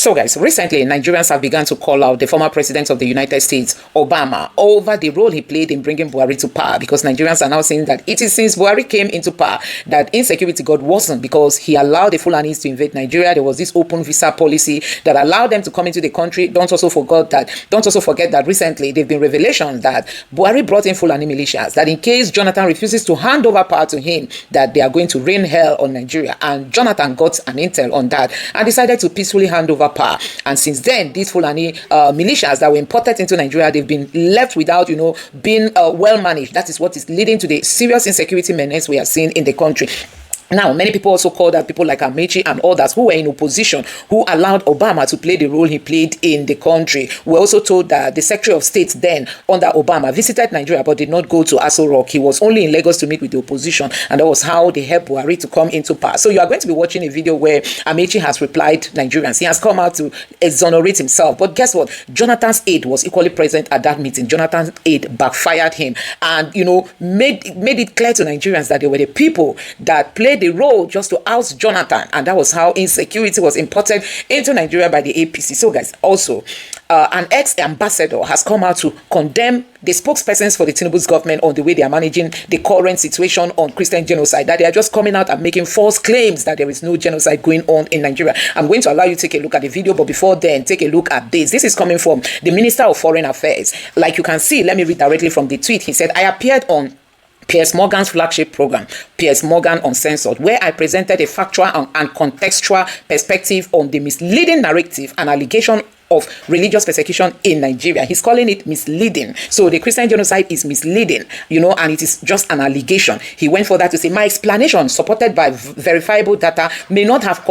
So guys, recently Nigerians have begun to call out the former president of the United States, Obama, over the role he played in bringing Buhari to power, because Nigerians are now saying that it is since Buhari came into power that insecurity got worsened, because he allowed the Fulanis to invade Nigeria. There was this open visa policy that allowed them to come into the country. Don't also forget that recently there have been revelations that Buhari brought in Fulani militias, that in case Jonathan refuses to hand over power to him, that they are going to rain hell on Nigeria. And Jonathan got an intel on that and decided to peacefully hand over power. And since then, these Fulani militias that were imported into Nigeria, they've been left without, being well managed. That is what is leading to the serious insecurity menace we are seeing in the country. Now, many people also call that people like Amaechi and others who were in opposition, who allowed Obama to play the role he played in the country. We're also told that the Secretary of State then, under Obama, visited Nigeria but did not go to Aso Rock. He was only in Lagos to meet with the opposition, and that was how they helped Buhari to come into power. So you are going to be watching a video where Amaechi has replied Nigerians. He has come out to exonerate himself. But guess what? Jonathan's aide was equally present at that meeting. Jonathan's aide backfired him and, made it clear to Nigerians that they were the people that played the role just to oust Jonathan, and that was how insecurity was imported into Nigeria by the APC. So guys, also an ex-ambassador has come out to condemn the spokespersons for the Tinubu's government on the way they are managing the current situation on Christian genocide, that they are just coming out and making false claims that there is no genocide going on in Nigeria. I'm going to allow you to take a look at the video, but before then, take a look at this. This is coming from the Minister of Foreign Affairs. Like you can see, let me read directly from the tweet. He said, "I appeared on Piers Morgan's flagship program, Piers Morgan Uncensored, where I presented a factual and contextual perspective on the misleading narrative and allegation of religious persecution in Nigeria." He's calling it misleading. So the Christian genocide is misleading, and it is just an allegation. He went further to say, "My explanation, supported by verifiable data, may not have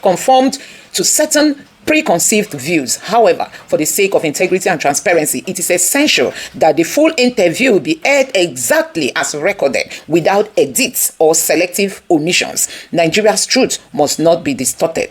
conformed to certain preconceived views. However, for the sake of integrity and transparency, it is essential that the full interview be aired exactly as recorded, without edits or selective omissions. Nigeria's truth must not be distorted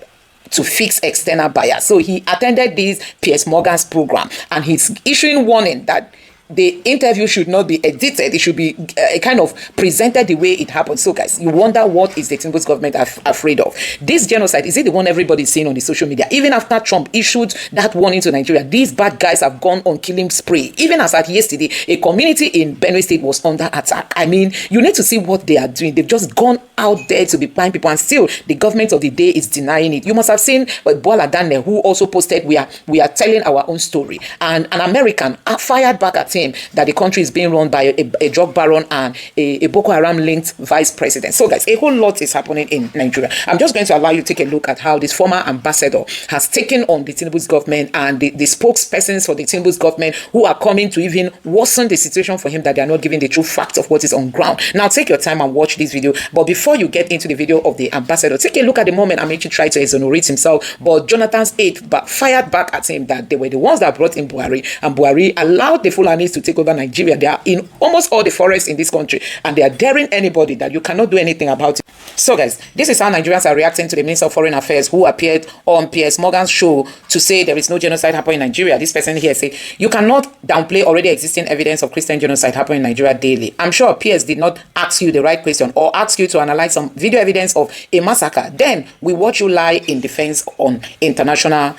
to fix external bias." So he attended this Piers Morgan's program, and he's issuing warning that the interview should not be edited. It should be kind of presented the way it happened. So guys, you wonder, what is the Tinubu's government afraid of? This genocide, is it the one everybody's seeing on the social media? Even after Trump issued that warning to Nigeria, these bad guys have gone on killing spree. Even as at yesterday, a community in Benue State was under attack. I mean, you need to see what they are doing. They've just gone out there to be buying people, and still the government of the day is denying it. You must have seen Bola Dane, who also posted, we are telling our own story, and an American fired back at him that the country is being run by a drug baron and a Boko Haram linked vice president. So guys, a whole lot is happening in Nigeria. I'm just going to allow you to take a look at how this former ambassador has taken on the Tinubu's government and the spokespersons for the Tinubu's government, who are coming to even worsen the situation for him, that they are not giving the true facts of what is on ground. Now take your time and watch this video. But before you get into the video of the ambassador, take a look at the moment Amaechi tried to exonerate himself, but Jonathan's aide fired back at him that they were the ones that brought in Buhari, and Buhari allowed the Fulanis to take over Nigeria. They are in almost all the forests in this country, and they are daring anybody that you cannot do anything about it. So guys, this is how Nigerians are reacting to the Minister of Foreign Affairs, who appeared on Piers Morgan's show to say there is no genocide happening in Nigeria. This person here say, "You cannot downplay already existing evidence of Christian genocide happening in Nigeria daily." I'm sure Piers did not ask you the right question or ask you to analyze some video evidence of a massacre. Then we watch you lie in defense on international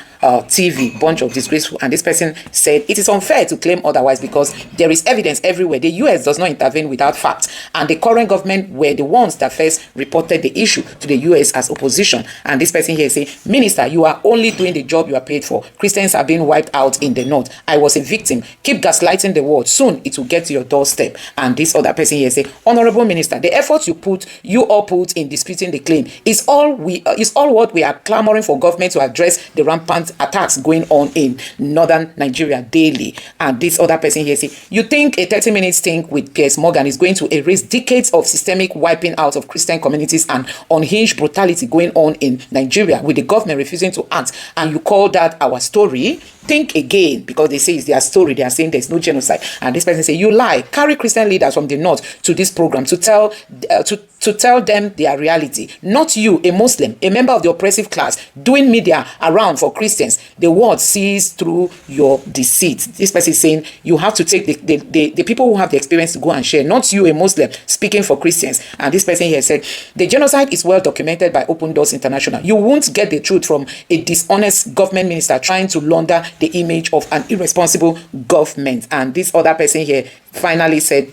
TV, bunch of disgraceful. And this person said it is unfair to claim otherwise, because there is evidence everywhere. The US does not intervene without facts, and the current government were the ones that first reported the issue to the US as opposition. And this person here say, "Minister, you are only doing the job you are paid for. Christians are being wiped out in the north. I was a victim. Keep gaslighting the world. Soon it will get to your doorstep." And this other person here say, "Honorable Minister, the efforts you all put in disputing the claim is all what we are clamoring for government to address the rampant attacks going on in northern Nigeria daily." And this other person here say, "You think a 30-minute stint with Piers Morgan is going to erase decades of systemic wiping out of Christian communities and unhinged brutality going on in Nigeria, with the government refusing to act, and you call that our story? Think again," because they say it's their story. They are saying there's no genocide. And this person say, "You lie. Carry Christian leaders from the north to this program to tell them their reality. Not you, a Muslim, a member of the oppressive class, doing media around for Christians. The world sees through your deceit." This person is saying you have to take the people who have the experience to go and share, not you, a Muslim, speaking for Christians. And this person here said, the genocide is well documented by Open Doors International. You won't get the truth from a dishonest government minister trying to launder the image of an irresponsible government. And this other person here finally said,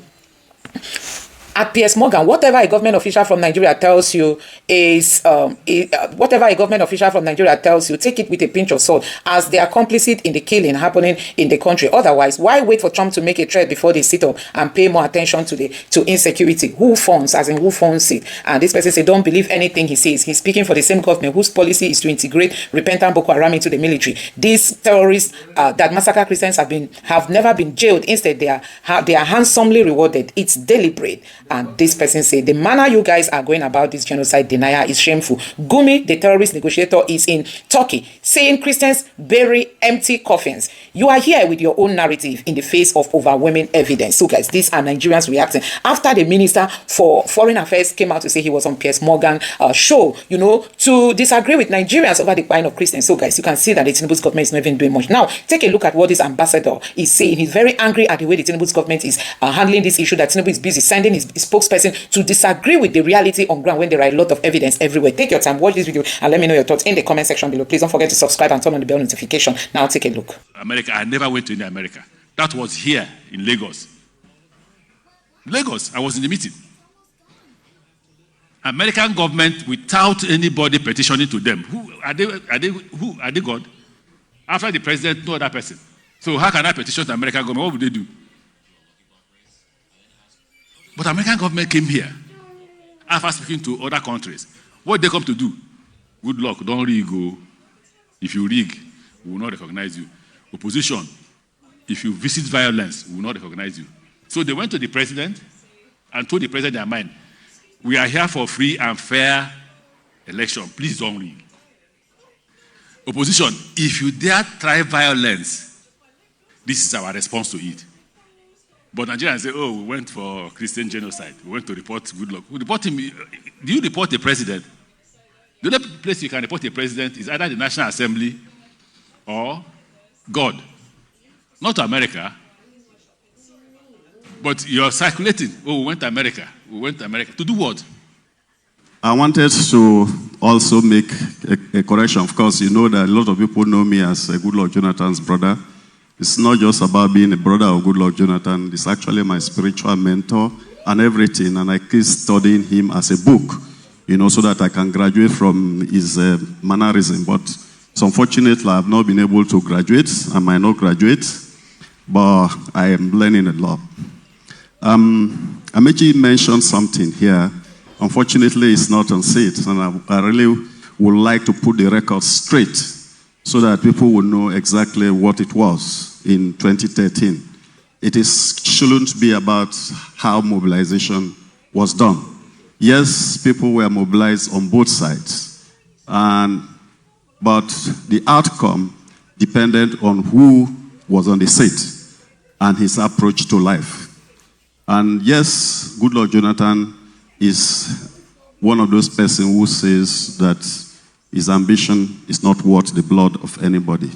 at Piers Morgan, whatever a government official from Nigeria tells you is, whatever a government official from Nigeria tells you, take it with a pinch of salt, as they are complicit in the killing happening in the country. Otherwise, why wait for Trump to make a threat before they sit up and pay more attention to insecurity? Who funds, as in who funds it? And this person said, don't believe anything he says. He's speaking for the same government whose policy is to integrate repentant Boko Haram into the military. These terrorists that massacre Christians have never been jailed. Instead, they are handsomely rewarded. It's deliberate. And this person said, the manner you guys are going about this genocide denier is shameful. Gumi, the terrorist negotiator, is in Turkey saying Christians bury empty coffins. You are here with your own narrative in the face of overwhelming evidence. So guys, these are Nigerians reacting after the Minister for Foreign Affairs came out to say he was on Piers Morgan show, you know, to disagree with Nigerians over the killing of Christians. So guys, you can see that the Tinubu's government is not even doing much. Now, take a look at what this ambassador is saying. He's very angry at the way the Tinubu's government is handling this issue, that Tinubu is busy sending his spokesperson to disagree with the reality on ground when there are a lot of evidence everywhere. Take your time, watch this video, and let me know your thoughts in the comment section below. Please don't forget to subscribe and turn on the bell notification. Now take a look. America, I never went to any America. That was here in Lagos. Lagos, I was in the meeting. American government, without anybody petitioning to them. Who are they God? After the president, no other person. So how can I petition the American government? What would they do? But American government came here after speaking to other countries. What they come to do? Good luck, don't rig. If you rig, we will not recognize you. Opposition, if you visit violence, we will not recognize you. So they went to the president and told the president their mind. We are here for free and fair election. Please don't rig. Opposition, if you dare try violence, this is our response to it. But Nigerians say, oh, we went for Christian genocide. We went to report Good Luck. We report him. Do you report the president? The only place you can report a president is either the National Assembly or God. Not America. But you're circulating. Oh, we went to America. We went to America. To do what? I wanted to also make a correction. Of course, you know that a lot of people know me as Goodluck Jonathan's brother. It's not just about being a brother of Goodluck Jonathan. It's actually my spiritual mentor and everything. And I keep studying him as a book, you know, so that I can graduate from his mannerism. But unfortunately, I have not been able to graduate. I might not graduate, but I am learning a lot. Amechi mentioned something here. Unfortunately, it's not on set, and I really would like to put the record straight so that people will know exactly what it was in 2013. It shouldn't be about how mobilization was done. Yes, people were mobilized on both sides, but the outcome depended on who was on the seat and his approach to life. And yes, Goodluck Jonathan is one of those persons who says that his ambition is not worth the blood of anybody.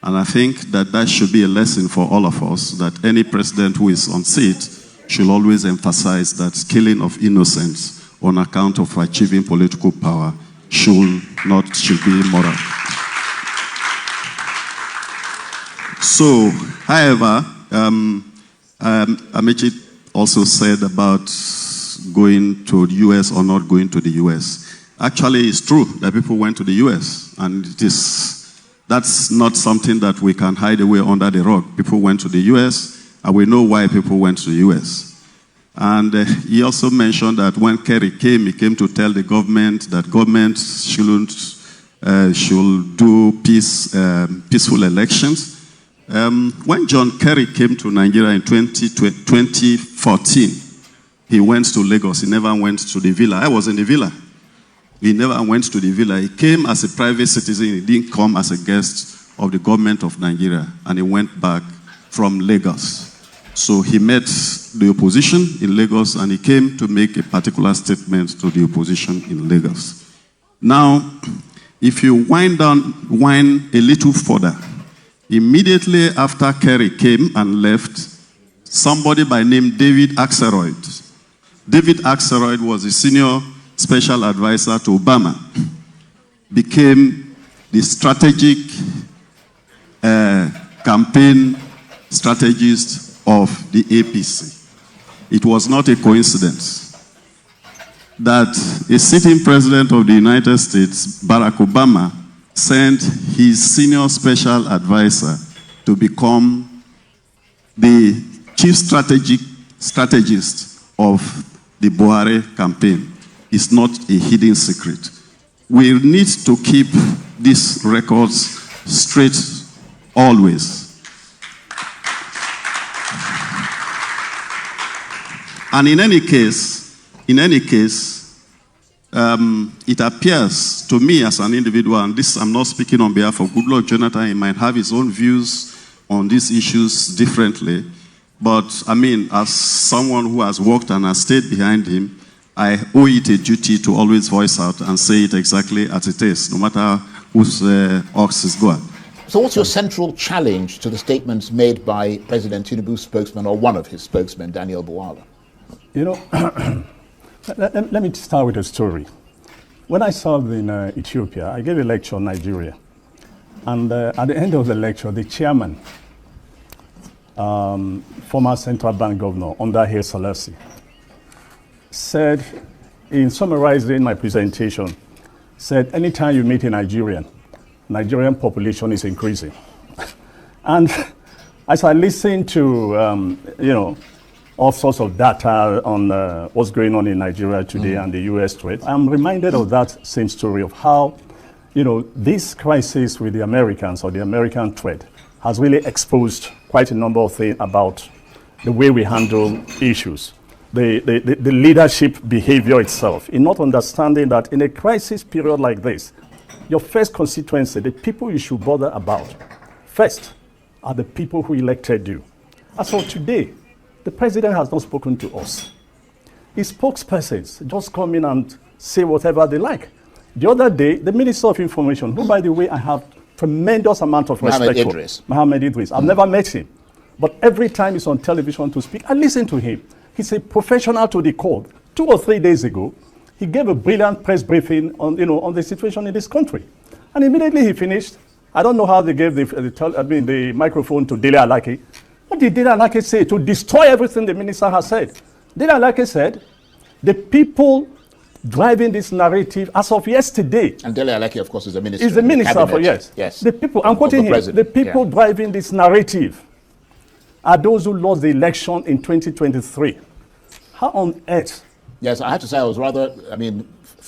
And I think that that should be a lesson for all of us, that any president who is on seat should always emphasize that killing of innocents on account of achieving political power should be immoral. So, however, Amechi also said about going to the U.S. or not going to the U.S. Actually, it's true that people went to the U.S., and that's not something that we can hide away under the rug. People went to the U.S., and we know why people went to the U.S. And he also mentioned that when Kerry came, he came to tell the government that government should do peaceful elections. When John Kerry came to Nigeria in 2014, he went to Lagos. He never went to the villa. I was in the villa. He never went to the villa. He came as a private citizen. He didn't come as a guest of the government of Nigeria. And he went back from Lagos. So he met the opposition in Lagos, and he came to make a particular statement to the opposition in Lagos. Now, if you wind a little further, immediately after Kerry came and left, somebody by name David Axelrod. David Axelrod was a senior special advisor to Obama, became the strategic campaign strategist of the APC. It was not a coincidence that a sitting president of the United States, Barack Obama, sent his senior special advisor to become the chief strategist of the Buhari campaign. It's not a hidden secret. We need to keep these records straight always. And in any case, it appears to me as an individual, and this I'm not speaking on behalf of Goodluck Jonathan, he might have his own views on these issues differently, but I mean, as someone who has worked and has stayed behind him, I owe it a duty to always voice out and say it exactly as it is, no matter whose ox is going. So what's your central challenge to the statements made by President Tinubu's spokesman, or one of his spokesmen, Daniel Buwala? You know, let me start with a story. When I served in Ethiopia, I gave a lecture on Nigeria. And at the end of the lecture, the chairman, former central bank governor under Haile Selassie, said, in summarizing my presentation, said, anytime you meet a Nigerian population is increasing. And as I listen to, all sorts of data on what's going on in Nigeria today and the US trade, I'm reminded of that same story of how, this crisis with the Americans or the American trade has really exposed quite a number of things about the way we handle issues. The leadership behavior itself, in not understanding that in a crisis period like this, your first constituency, the people you should bother about, first are the people who elected you. As for today, the president has not spoken to us. His spokespersons just come in and say whatever they like. The other day, the Minister of Information, who, by the way, I have tremendous amount of respect for, Mohammed Idris. I've never met him. But every time he's on television to speak, I listen to him. He's a professional to the core. 2 or 3 days ago, he gave a brilliant press briefing on the situation in this country. And immediately he finished. I don't know how they gave the microphone to Dele Alaki. What did Dele Alaki say to destroy everything the minister has said? Dele Alaki said, the people driving this narrative as of yesterday. And Dele Alaki, of course, is the minister. Is the minister for, yes. The people, I'm quoting him, the people driving this narrative are those who lost the election in 2023. How on earth? Yes, I have to say I was rather,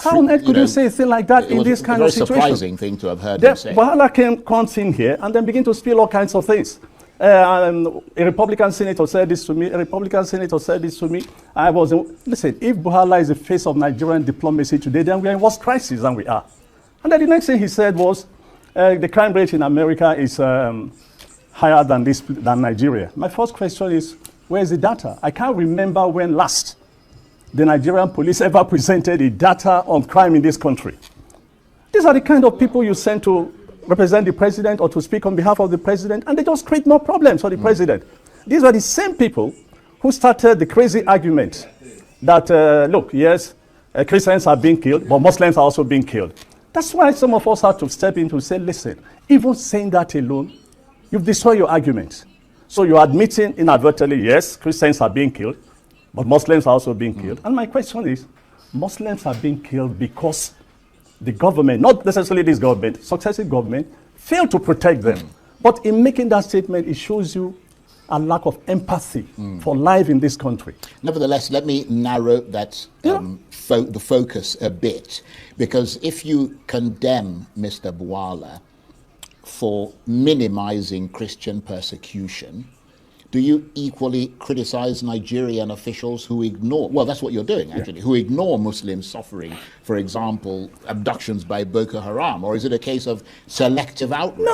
how on earth could you say a thing like that in this kind of situation? It's a very surprising thing to have heard him say. Buhari comes in here and then begin to spill all kinds of things. A Republican senator said this to me, a Republican senator said this to me. Listen, if Buhari is the face of Nigerian diplomacy today, then we are in worse crisis than we are. And then the next thing he said was, the crime rate in America is higher than Nigeria. My first question is, where's the data? I can't remember when last the Nigerian police ever presented the data on crime in this country. These are the kind of people you send to represent the president or to speak on behalf of the president, and they just create more problems for the president. These are the same people who started the crazy argument that, look, yes, Christians are being killed, but Muslims are also being killed. That's why some of us have to step in to say, listen, even saying that alone, you've destroyed your argument. So you're admitting inadvertently, yes, Christians are being killed, but Muslims are also being killed. And my question is, Muslims are being killed because the government, not necessarily this government, successive government, failed to protect them. But in making that statement, it shows you a lack of empathy for life in this country. Nevertheless, let me narrow that the focus a bit, because if you condemn Mr. Buwala for minimizing Christian persecution, do you equally criticize Nigerian officials who ignore, well, that's what you're doing actually, who ignore Muslims suffering, for example, abductions by Boko Haram? Or is it a case of selective outrage?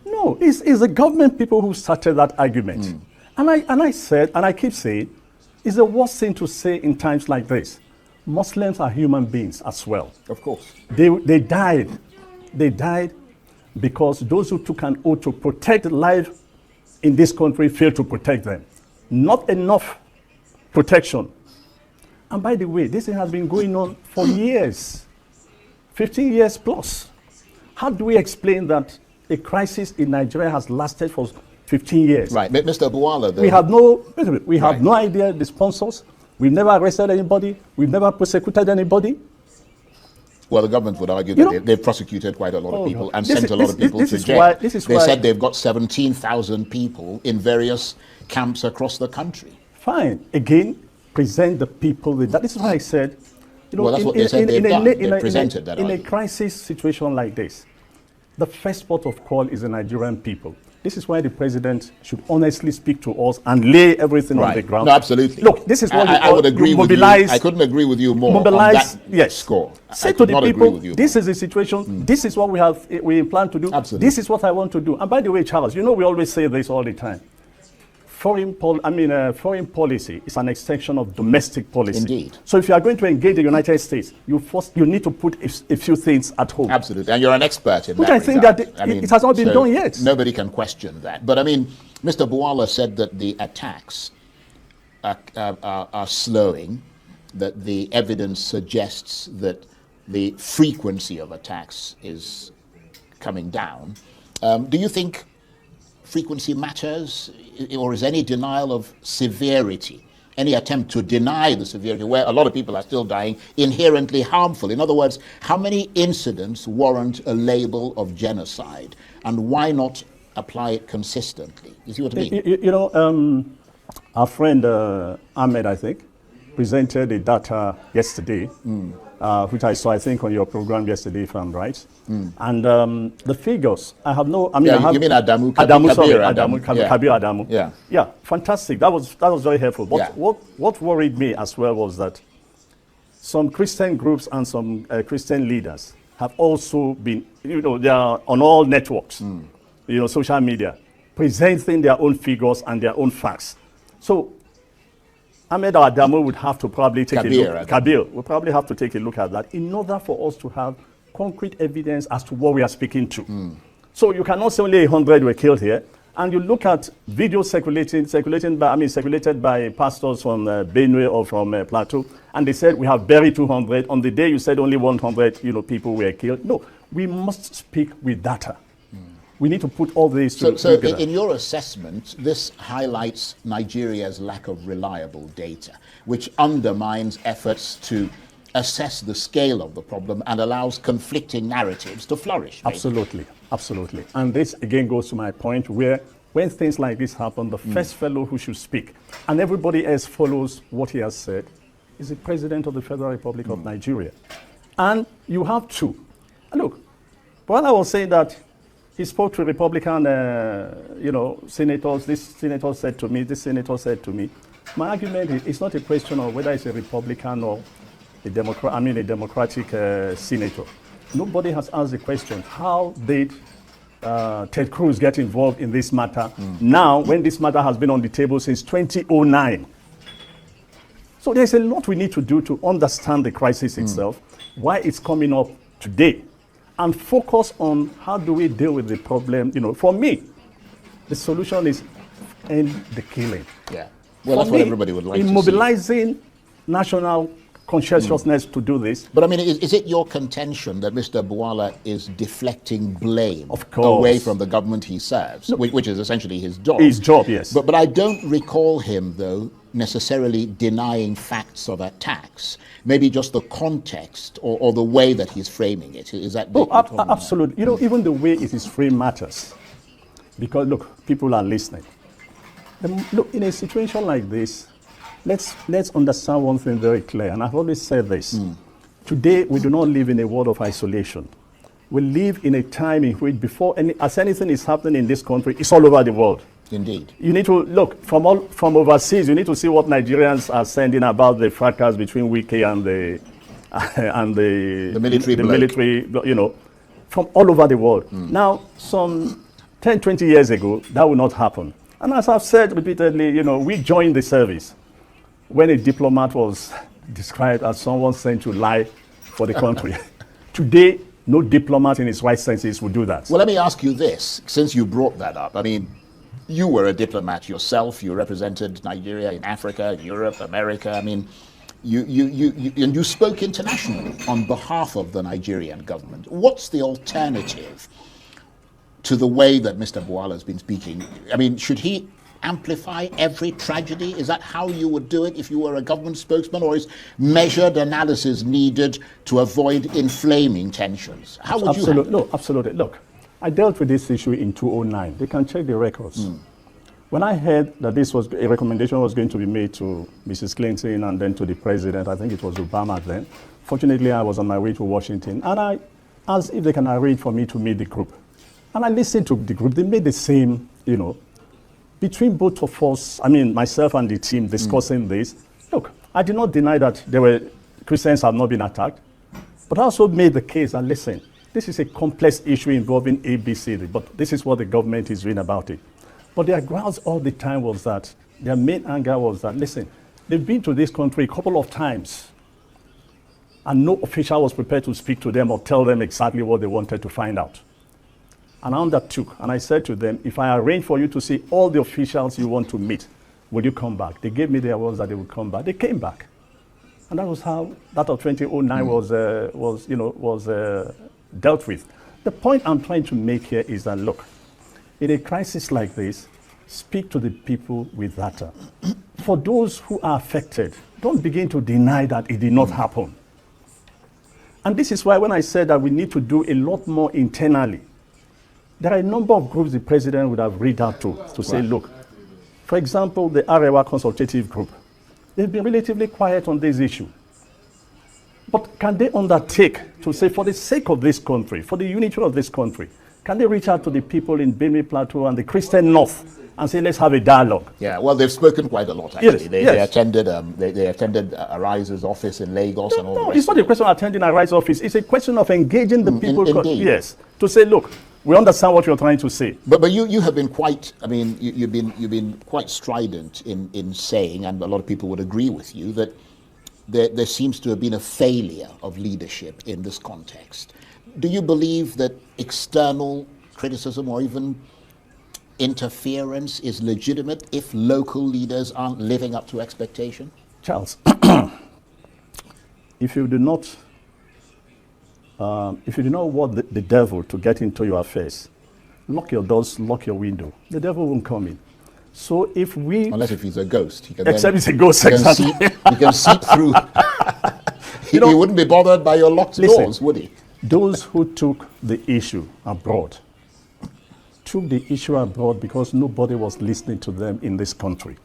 No, it's the government people who started that argument. And I said, and I keep saying, it's the worst thing to say in times like this. Muslims are human beings as well. Of course. They died because those who took an oath to protect life in this country failed to protect them. not enough protection. And by the way, this thing has been going on for years, 15 years plus. How do we explain that a crisis in Nigeria has lasted for 15 years? Right, but Mr. Bwala, We have no idea the sponsors. We've never arrested anybody. We've never prosecuted anybody. Well, the government would argue that they've prosecuted quite a lot of people and sent a lot of people to jail. They said they've got 17,000 people in various camps across the country. Fine. Again, present the people with that. This is why I said, well, that's what they said they've done. They presented that in a argument. crisis situation like this, the first port of call is the Nigerian people. This is why the president should honestly speak to us and lay everything on the ground. No, absolutely. Look, this is what I would agree with you. mobilize. I couldn't agree with you more Mobilize, on that yes. score. Say I to could the not agree people, with you this more. is the situation. This is what we plan to do. Absolutely. This is what I want to do. And by the way, Charles, you know we always say this all the time. Foreign policy is an extension of domestic policy. Indeed. So if you are going to engage the United States, you need to put a few things at home. Absolutely, and you're an expert in Which that. I think regard. that it has not been done yet. Nobody can question that. But I mean, Mr. Bwala said that the attacks are slowing, that the evidence suggests that the frequency of attacks is coming down. Do you think frequency matters, or is any denial of severity, any attempt to deny the severity, where a lot of people are still dying, inherently harmful? In other words, how many incidents warrant a label of genocide, and why not apply it consistently? You see what I mean? Our friend Ahmed, I think, presented the data yesterday, which I saw, I think, on your program yesterday, if I'm right. And the figures, I have no. I mean, you mean Adamu? Kabir Adamu. Yeah. Yeah, fantastic. That was very helpful. But what worried me as well was that some Christian groups and some Christian leaders have also been, they are on all networks, social media, presenting their own figures and their own facts. So Ahmed Adamu would have to probably take a look. Kabir will probably have to take a look at that in order for us to have concrete evidence as to what we are speaking to. So you cannot say only 100 were killed here, and you look at videos circulated by pastors from Benue or from Plateau, and they said we have buried 200. On the day you said only 100, people were killed. No, we must speak with data. We need to put all these together. So in your assessment, this highlights Nigeria's lack of reliable data, which undermines efforts to assess the scale of the problem and allows conflicting narratives to flourish. Absolutely, absolutely. And this again goes to my point where when things like this happen, the first fellow who should speak and everybody else follows what he has said is the President of the Federal Republic of Nigeria. And you have to. Look, while I was saying that he spoke to Republican, senators, this senator said to me, this senator said to me, my argument is it's not a question of whether it's a Republican or a Democratic senator. Nobody has asked the question, how did Ted Cruz get involved in this matter now when this matter has been on the table since 2009? So there's a lot we need to do to understand the crisis itself, why it's coming up today, and focus on how do we deal with the problem. For me, the solution is end the killing. Yeah. Well, that's what everybody would like to see. In mobilizing national conscientiousness to do this. But I mean, is it your contention that Mr. Bwala is deflecting blame Of course. away from the government he serves, which is essentially his job? His job, yes. But I don't recall him, though, necessarily denying facts of attacks. Maybe just the context or the way that he's framing it. Is that? Absolutely. Even the way it is framed matters. Because, look, people are listening. Look, in a situation like this, let's understand one thing very clear, and I've always said this. Today, we do not live in a world of isolation. We live in a time in which as anything is happening in this country, it's all over the world. Indeed. You need to look from overseas. You need to see what Nigerians are sending about the fracas between Wike and the military. From all over the world. Now, some 10, 20 years ago, that would not happen. And as I've said repeatedly, we joined the service when a diplomat was described as someone sent to lie for the country. Today, no diplomat in his right senses would do that. Well, let me ask you this, since you brought that up. I mean, you were a diplomat yourself. You represented Nigeria in Africa, Europe, America. I mean, you spoke internationally on behalf of the Nigerian government. What's the alternative to the way that Mr. Bwala has been speaking? I mean, should he amplify every tragedy? Is that how you would do it if you were a government spokesman, or is measured analysis needed to avoid inflaming tensions? How would you handle it? No, absolutely. Look, I dealt with this issue in 2009. They can check the records. When I heard that this was a recommendation was going to be made to Mrs. Clinton and then to the president, I think it was Obama then. Fortunately, I was on my way to Washington, and I asked if they can arrange for me to meet the group. And I listened to the group. They made the same, between both of us, I mean, myself and the team discussing this. Look, I did not deny that Christians have not been attacked, but I also made the case that, listen, this is a complex issue involving ABCD, but this is what the government is doing about it. But their grounds all the time was that, their main anger was that, listen, they've been to this country a couple of times, and no official was prepared to speak to them or tell them exactly what they wanted to find out. And I undertook, and I said to them, if I arrange for you to see all the officials you want to meet, will you come back? They gave me their words that they would come back. They came back. And that was how that of 2009 was dealt with. The point I'm trying to make here is that, look, in a crisis like this, speak to the people with data. For those who are affected, don't begin to deny that it did not happen. And this is why when I said that we need to do a lot more internally, there are a number of groups the president would have reached out to say, look, for example, the Arewa Consultative Group, they've been relatively quiet on this issue. But can they undertake to say, for the sake of this country, for the unity of this country, can they reach out to the people in Benue Plateau and the Christian North and say, let's have a dialogue? Yeah, well, they've spoken quite a lot, actually. Yes, They attended Arise's office in Lagos and all the rest. No, it's not a question of attending Arise's office. It's a question of engaging the people. Indeed. Yes, to say, look, we understand what you're trying to say. But you have been quite, I mean, you've been quite strident in saying, and a lot of people would agree with you, that there seems to have been a failure of leadership in this context. Do you believe that external criticism or even interference is legitimate if local leaders aren't living up to expectation? Charles, if you do not want the devil to get into your affairs, lock your doors, lock your window. The devil won't come in. So if we... Unless if he's a ghost. He can except he's a ghost, he can seep through. He wouldn't be bothered by your locked doors, would he? Those who took the issue abroad took the issue abroad because nobody was listening to them in this country.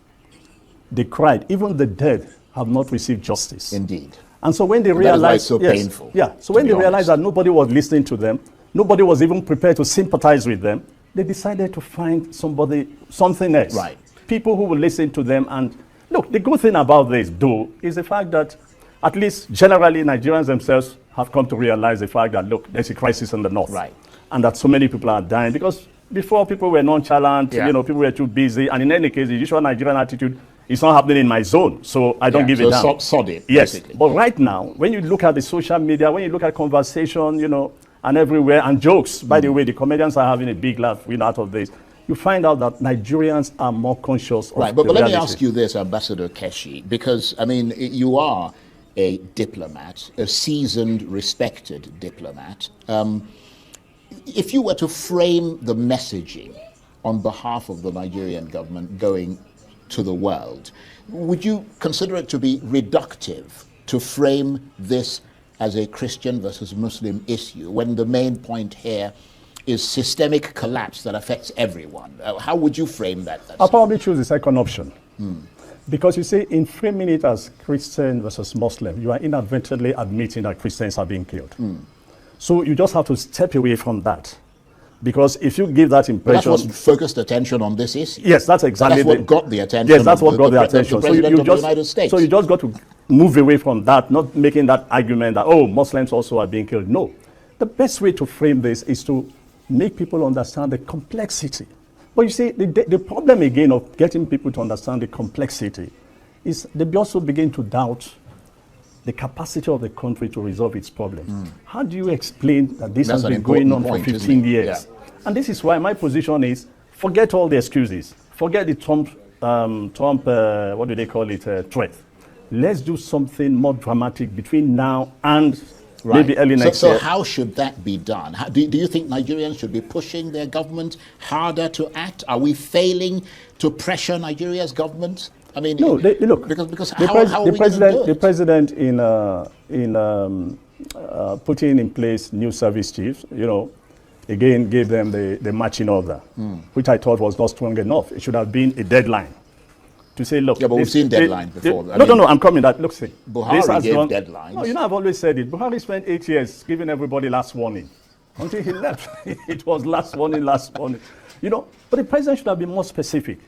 They cried. Even the dead have not received justice. Indeed. And so when they realized, that is why it's so painful. Yeah. So when they realized that nobody was listening to them, nobody was even prepared to sympathize with them, they decided to find something else. Right. People who will listen to them. And look, the good thing about this, though, is the fact that at least generally Nigerians themselves have come to realize the fact that, look, there's a crisis in the north. Right. And that so many people are dying because before people were nonchalant, people were too busy. And in any case, the usual Nigerian attitude, it's not happening in my zone, so I don't give it down. Sod it, yes, basically. But right now, when you look at the social media, when you look at conversation, and everywhere, and jokes, by the way, the comedians are having a big laugh out of this, you find out that Nigerians are more conscious of but let me ask you this, Ambassador Keshi, because, I mean, you are a diplomat, a seasoned, respected diplomat. If you were to frame the messaging on behalf of the Nigerian government going to the world, would you consider it to be reductive to frame this as a Christian versus Muslim issue when the main point here is systemic collapse that affects everyone? How would you frame that? I'll probably choose the second option. Because you see, in framing it as Christian versus Muslim, you are inadvertently admitting that Christians are being killed. So you just have to step away from that. Because if you give that impression... But that's what focused attention on this issue. Yes, that's exactly... That's what got the attention. Yes, that's what got the attention. The President of the United States. So you just got to move away from that, not making that argument that, oh, Muslims also are being killed. No. The best way to frame this is to make people understand the complexity. But you see, the problem again of getting people to understand the complexity is they also begin to doubt the capacity of the country to resolve its problems. How do you explain that this has been going on for 15 years? Yeah. And this is why my position is, forget all the excuses. Forget the Trump, what do they call it, threat. Let's do something more dramatic between now and maybe early next year. So how should that be done? Do you think Nigerians should be pushing their government harder to act? Are we failing to pressure Nigeria's government? I mean, no. Look, because how are we going to do it? The president in putting in place new service chiefs, again gave them the marching order, which I thought was not strong enough. It should have been a deadline to say, look. Yeah, but we've seen deadlines before. No, I'm coming. Look, see. Buhari gave deadlines. No, I've always said it. Buhari spent 8 years giving everybody last warning. Until he left, it was last warning. But the president should have been more specific.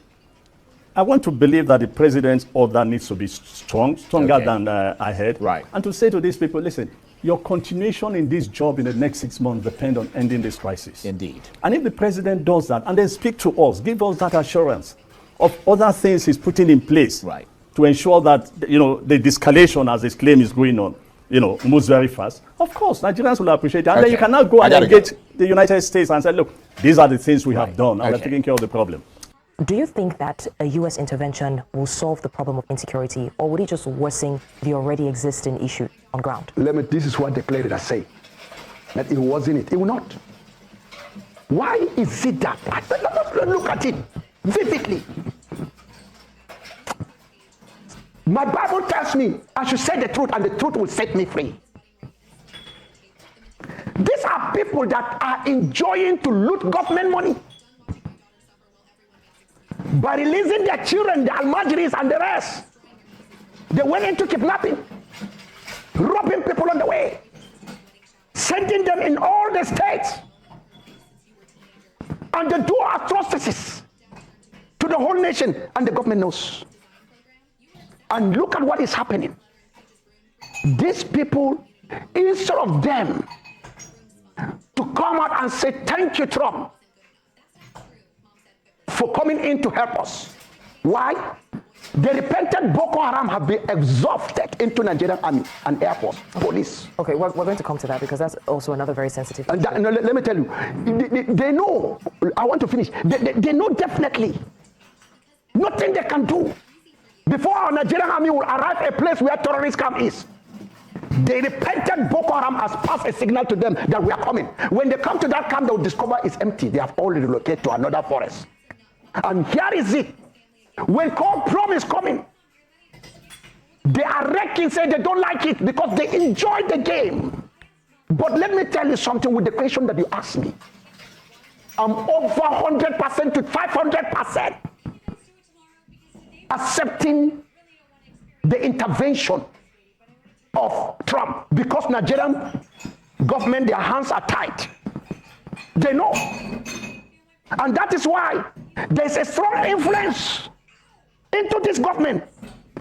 I want to believe that the president's order needs to be stronger than I had. Right. And to say to these people, listen, your continuation in this job in the next 6 months depend on ending this crisis. Indeed. And if the president does that, and then speak to us, give us that assurance of other things he's putting in place to ensure that, the de-escalation as his claim is going on, moves very fast. Of course, Nigerians will appreciate it. And then you cannot go and engage the United States and say, look, these are the things we have done, and we're taking care of the problem. Do you think that a U.S. intervention will solve the problem of insecurity, or would it just worsen the already existing issue on ground? This is what the declarators say, that it wasn't it. It will not. Why is it that? Look at it vividly. My Bible tells me I should say the truth, and the truth will set me free. These are people that are enjoying to loot government money by releasing their children, the Almajiris and the rest. They went into kidnapping, robbing people on the way, sending them in all the states, and they do atrocities to the whole nation, and the government knows. And look at what is happening. These people, instead of them to come out and say, thank you, Trump, for coming in to help us. Why? The repentant Boko Haram have been exhausted into Nigerian army and air force, police. Okay, we're going to come to that because that's also another very sensitive issue. And let me tell you, they know, I want to finish, they know definitely nothing they can do before our Nigerian army will arrive at a place where terrorist camp is. The repentant Boko Haram has passed a signal to them that we are coming. When they come to that camp, they will discover it's empty. They have already relocated to another forest. And here is it. When Prom is coming, they are wrecking, say they don't like it because they enjoy the game. But let me tell you something with the question that you asked me. I'm over 100% to 500% accepting the intervention of Trump because Nigerian government, their hands are tied. They know. And that is why there's a strong influence into this government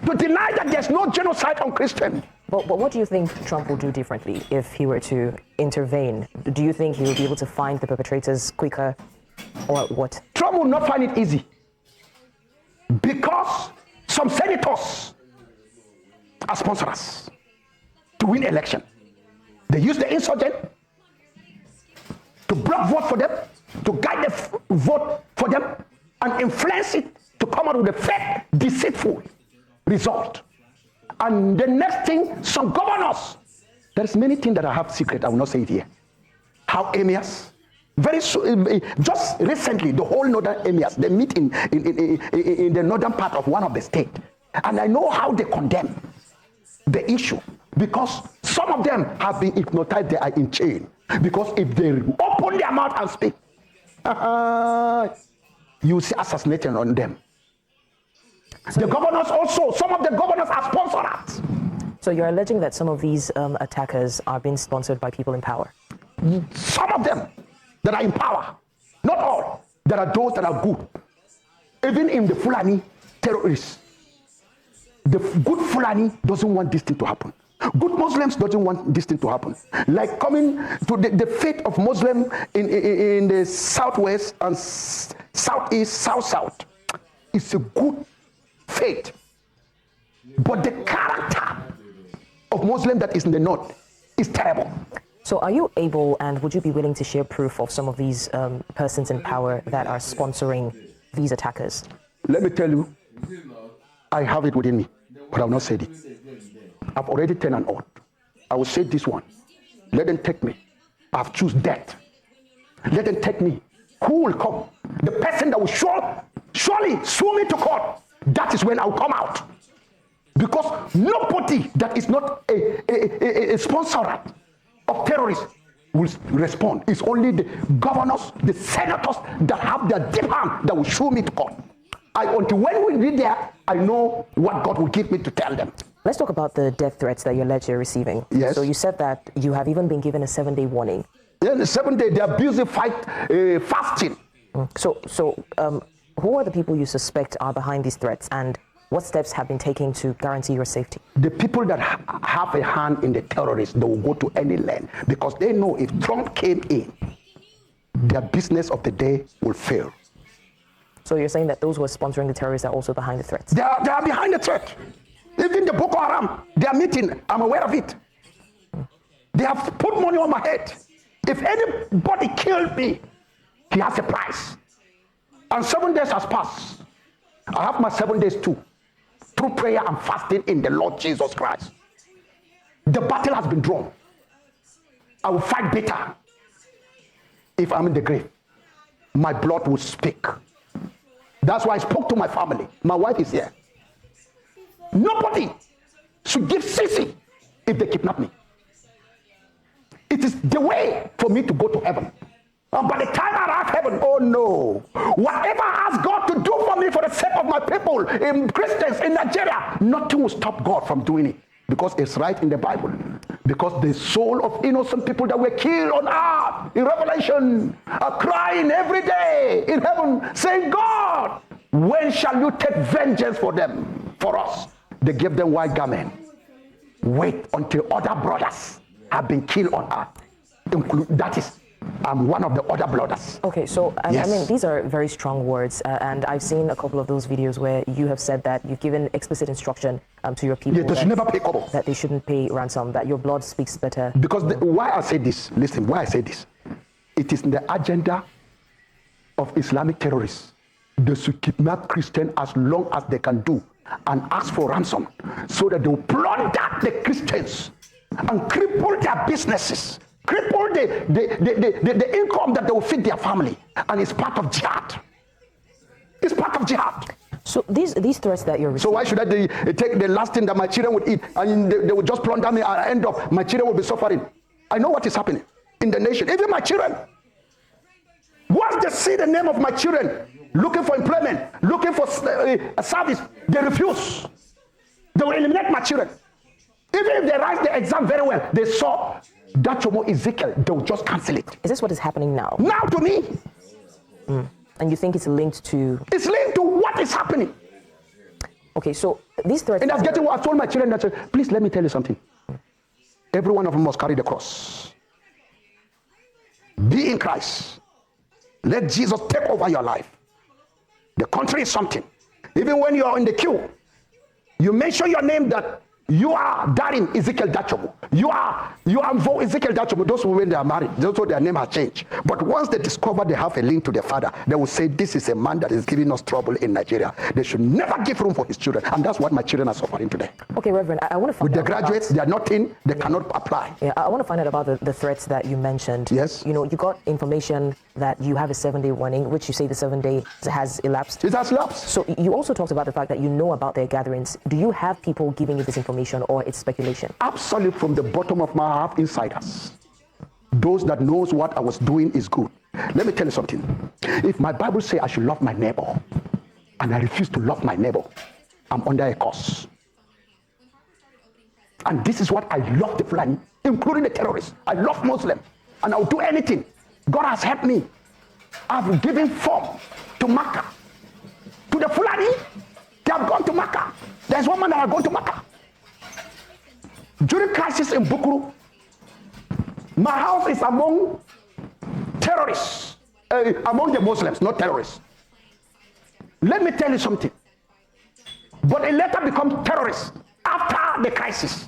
to deny that there's no genocide on Christians. But what do you think Trump will do differently if he were to intervene? Do you think he will be able to find the perpetrators quicker, or what? Trump will not find it easy because some senators are sponsors to win election. They use the insurgent to block vote for them, to guide the vote for them, and influence it to come out with a fake, deceitful result. And the next thing, some governors, there's many things that I have secret, I will not say it here. How emirs, very soon, just recently, the whole northern emirs, they meet in the northern part of one of the states. And I know how they condemn the issue, because some of them have been hypnotized, they are in chain. Because if they open their mouth and speak, you see assassination on them. The governors also, some of the governors are sponsors. So you're alleging that some of these attackers are being sponsored by people in power? Some of them that are in power, not all. There are those that are good. Even in the Fulani terrorists, the good Fulani doesn't want this thing to happen. Good Muslims doesn't want this thing to happen. Like coming to the fate of Muslim in the southwest and southeast, south. It's a good fate. But the character of Muslim that is in the north is terrible. So are you able and would you be willing to share proof of some of these persons in power that are sponsoring these attackers? Let me tell you, I have it within me, but I will not say it. I've already taken an oath. I will say this one. Let them take me. I've chosen death. Let them take me. Who will come? The person that will surely sue me to court. That is when I'll come out. Because nobody that is not a sponsor of terrorists will respond. It's only the governors, the senators that have their deep hand that will sue me to court. Until when we read there, I know what God will give me to tell them. Let's talk about the death threats that you allege you're receiving. Yes. So you said that you have even been given a 7-day warning. Then the 7 day, they are busy fasting. So who are the people you suspect are behind these threats, and what steps have been taken to guarantee your safety? The people that have a hand in the terrorists, they will go to any land because they know if Trump came in, their business of the day will fail. So you're saying that those who are sponsoring the terrorists are also behind the threats? They are behind the threat. Even the Boko Haram, they are meeting. I'm aware of it. They have put money on my head. If anybody killed me, he has a price. And 7 days has passed. I have my 7 days too. Through prayer and fasting in the Lord Jesus Christ. The battle has been drawn. I will fight better. If I'm in the grave, my blood will speak. That's why I spoke to my family. My wife is here. Nobody should give sissy if they kidnap me. It is the way for me to go to heaven. And by the time I arrive heaven, oh no, whatever I ask God to do for me for the sake of my people, in Christians in Nigeria, nothing will stop God from doing it. Because it's right in the Bible. Because the soul of innocent people that were killed on earth in Revelation are crying every day in heaven, saying, God, when shall you take vengeance for them, for us? They gave them white garment. Wait until other brothers have been killed on earth. That is, I'm one of the other brothers. Okay, so Yes. I mean, these are very strong words, and I've seen a couple of those videos where you have said that you've given explicit instruction to your people They should never pay kobo. that they shouldn't pay ransom, that your blood speaks better. Because why I say this, listen, why I say this, it is in the agenda of Islamic terrorists. They should kidnap Christians as long as they can do and ask for ransom so that they will plunder the Christians and cripple their businesses, cripple the income that they will feed their family. And it's part of jihad. It's part of jihad. So these threats that you're So receiving, why should I take the last thing that my children would eat and they will just plunder me and end up, my children will be suffering? I know what is happening in the nation. Even my children. Once they see the name of my children looking for employment, looking for a service, they refuse. They will eliminate my children. Even if they write the exam very well, they saw that Chomo Ezekiel, they will just cancel it. is this what is happening now? Now to me, And you think it's linked to... it's linked to what is happening. Okay, so these threats... And that's getting what I told my children, that please let me tell you something. Every one of them must carry the cross. Be in Christ. Let Jesus take over your life. The country is something. Even when you are in the queue, you mention your name that you are Darin Ezekiel Dachomo. You are Mvo Ezekiel Dachomo. Those who when they are married, those who their name has changed. But once they discover they have a link to their father, they will say, this is a man that is giving us trouble in Nigeria. They should never give room for his children. And that's what my children are suffering today. Okay, Reverend, I want to find With the out graduates, they are nothing, they cannot apply. Yeah, I want to find out about the threats that you mentioned. Yes. You know, you got information that you have a 7-day warning, which you say the 7 day has elapsed. It has lapsed. So you also talked about the fact that you know about their gatherings. Do you have people giving you this information, or it's speculation? Absolutely, from the bottom of my heart, insiders. Those that knows what I was doing is good. Let me tell you something. If my Bible says I should love my neighbor, and I refuse to love my neighbor, I'm under a curse. And this is what I love the Fulani, including the terrorists. I love Muslim, and I'll do anything. God has helped me. I've given form to Makkah. To the Fulani, they have gone to Makkah. There's one man that has gone to Makkah. During crisis in Bukuru, my house is among terrorists, among the Muslims, not terrorists. Let me tell you something. But it later becomes terrorists after the crisis.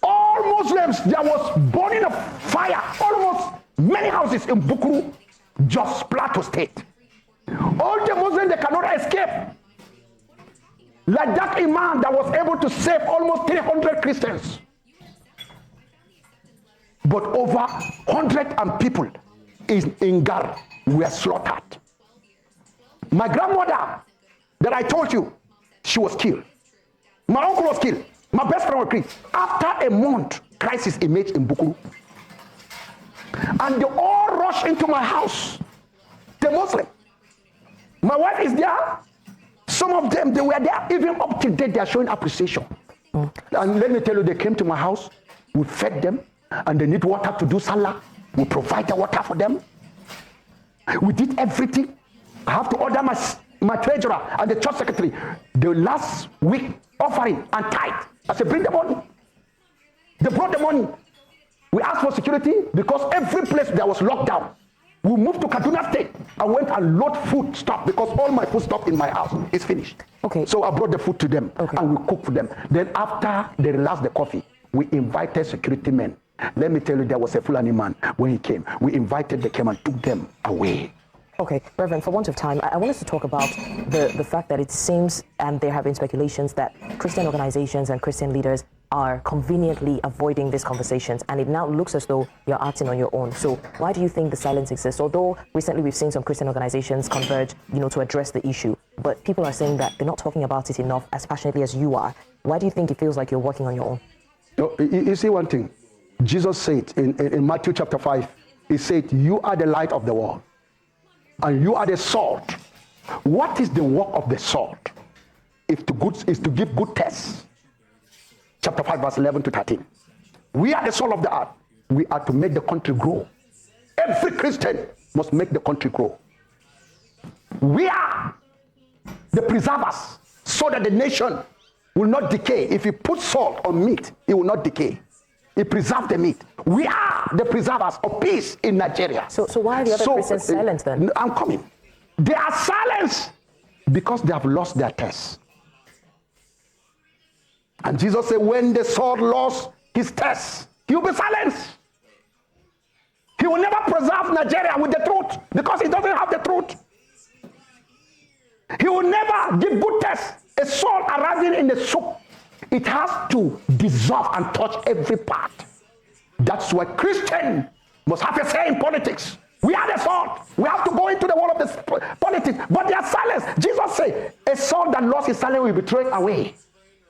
All Muslims, there was burning of fire. Almost many houses in Bukuru, just Plateau State. All the Muslims, they cannot escape. Like that imam that was able to save almost 300 Christians. But over 100 people in Gar were slaughtered. My grandmother that I told you, she was killed. My uncle was killed. My best friend was killed. After a month, crisis emerged in Bukuru. And they all rushed into my house. The Muslim. My wife is there. Some of them, they were there. Even up to date, they are showing appreciation. And let me tell you, they came to my house. We fed them. And they need water to do salah. We provide the water for them. We did everything. I have to order my treasurer and the church secretary the last week offering and tithe. I said, bring the money. They brought the money. We asked for security because every place there was locked down. We moved to Kaduna State and went and load food stuff because all my food stuff in my house is finished. Okay. So I brought the food to them and we cooked for them. Then after they relaxed the coffee, we invited security men. Let me tell you, there was a Fulani man when he came. We invited, they came and took them away. Okay, Reverend, for want of time, I want us to talk about the fact that it seems, and there have been speculations, that Christian organizations and Christian leaders are conveniently avoiding these conversations, and it now looks as though you're acting on your own. So why do you think the silence exists? Although recently we've seen some Christian organizations converge, to address the issue, but people are saying that they're not talking about it enough as passionately as you are. Why do you think it feels like you're working on your own? You see one thing, Jesus said in Matthew chapter 5, he said, you are the light of the world, and you are the salt. What is the work of the salt? Is to give good taste. Chapter 5, verse 11 to 13. We are the salt of the earth. We are to make the country grow. Every Christian must make the country grow. We are the preservers so that the nation will not decay. If you put salt on meat, it will not decay. It preserves the meat. We are the preservers of peace in Nigeria. So why are the other Christians silent then? I'm coming. They are silent because they have lost their taste. And Jesus said, when the sword lost his taste, he will be silenced. He will never preserve Nigeria with the truth because he doesn't have the truth. He will never give good taste. A salt arriving in the soup, it has to dissolve and touch every part. That's why Christians must have a say in politics. We are the salt. We have to go into the world of the politics, but they are silent. Jesus said, a salt that lost his silence will be thrown away.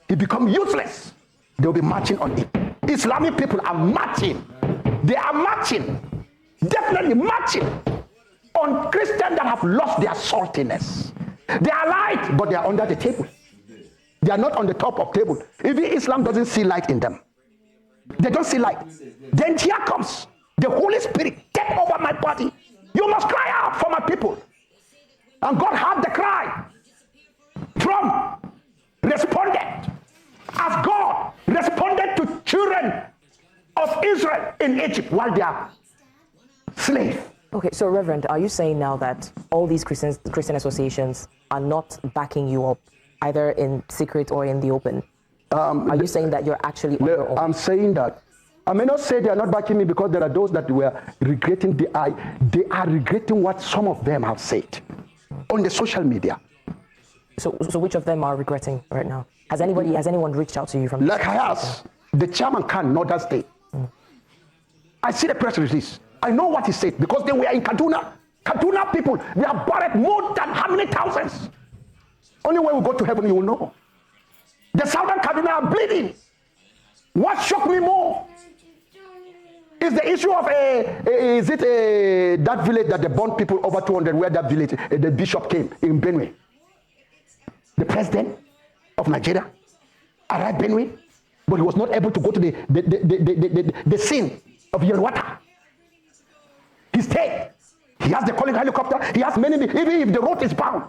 It becomes useless. They'll be marching on it. Islamic people are marching. They are marching, definitely marching on Christians that have lost their saltiness. They are light, but they are under the table. They are not on the top of the table. Even Islam doesn't see light in them. They don't see light. Then here comes the Holy Spirit. Take over my body. You must cry out for my people. And God heard the cry. Trump responded as God responded to children of Israel in Egypt while they are slaves. Okay, so Reverend, are you saying now that all these Christian associations are not backing you up, either in secret or in the open? Are you saying that you're actually on your own? I'm saying that. I may not say they are not backing me because there are those that were regretting they are regretting what some of them have said on the social media. So which of them are regretting right now? Has anyone reached out to you from? Like I asked the chairman can Northern State. I see the press release. I know what he said because they were in Kaduna. Kaduna people, they are buried more than how many thousands? Only when we go to heaven you will know. The southern Kaduna are bleeding. What shocked me more is the issue of that village that they burned people over 200, where that village, the bishop came in Benue. The president of Nigeria arrived Benue, but he was not able to go to the scene of Yelwata. He stayed. He has the calling helicopter. He has many, even if the road is bound,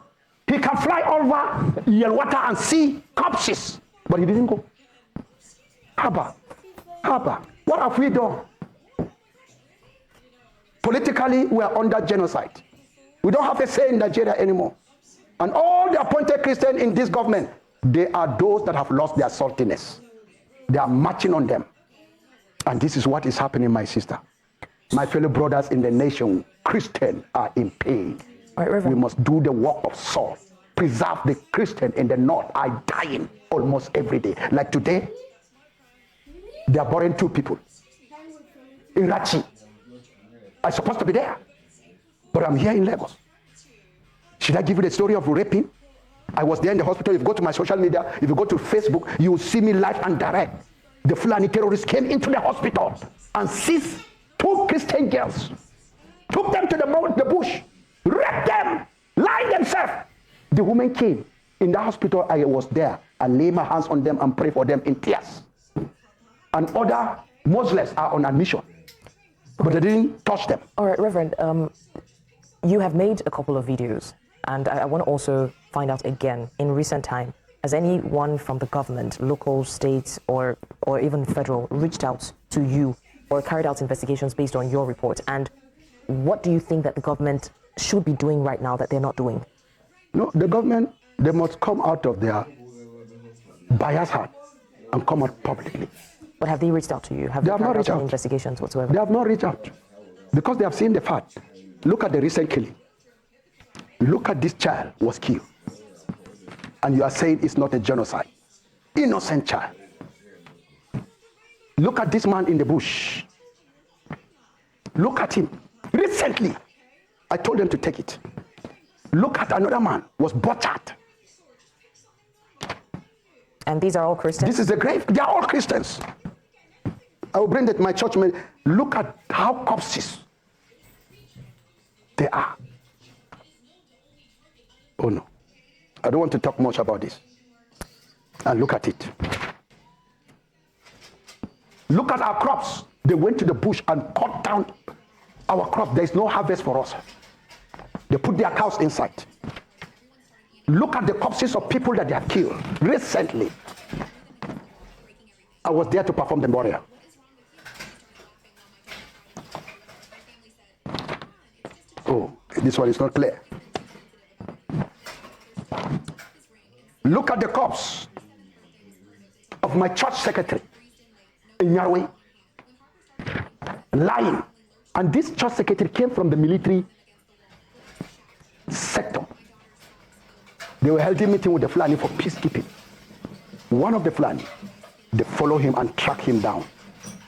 he can fly over Yelwata and see corpses, but he didn't go. Abba, what have we done? Politically, we are under genocide. We don't have a say in Nigeria anymore. And all the appointed Christians in this government, they are those that have lost their saltiness. They are marching on them. And this is what is happening, my sister. My fellow brothers in the nation, Christians are in pain. All right, Reverend. We must do the work of Saul. Preserve the Christian in the north are dying almost every day. Like today, they are burying 2 people in Rachi. I'm supposed to be there, but I'm here in Lagos. Should I give you the story of raping? I was there in the hospital. If you go to my social media, if you go to Facebook, you will see me live and direct. The Fulani terrorists came into the hospital and seized 2 Christian girls, took them to the bush, raped them, lied themselves. The woman came in the hospital. I was there. I lay my hands on them and pray for them in tears. And other Muslims are on admission, but I didn't touch them. All right, Reverend, you have made a couple of videos, and I want to also find out again, in recent time, has anyone from the government, local, state, or even federal, reached out to you or carried out investigations based on your report? And what do you think that the government should be doing right now that they're not doing? No, the government, they must come out of their bias heart and come out publicly. But have they reached out to you? Have They you have not carried reached out any out. investigations whatsoever? They have not reached out because they have seen the fact. Look at the recent killing. Look at this child was killed. And you are saying it's not a genocide. Innocent child. Look at this man in the bush. Look at him. Recently, I told them to take it. Look at another man was butchered. And these are all Christians? This is a grave. They are all Christians. I will bring that to my church. Look at how corpses they are. Oh no. I don't want to talk much about this. And look at it. Look at our crops. They went to the bush and cut down our crop. There is no harvest for us. They put their cows inside. Look at the corpses of people that they have killed recently. I was there to perform the burial. Oh, this one is not clear. Look at the corpse of my church secretary in Yahweh, lying. And this church secretary came from the military sector. They were holding a meeting with the Fulani for peacekeeping. One of the Fulani, they follow him and track him down.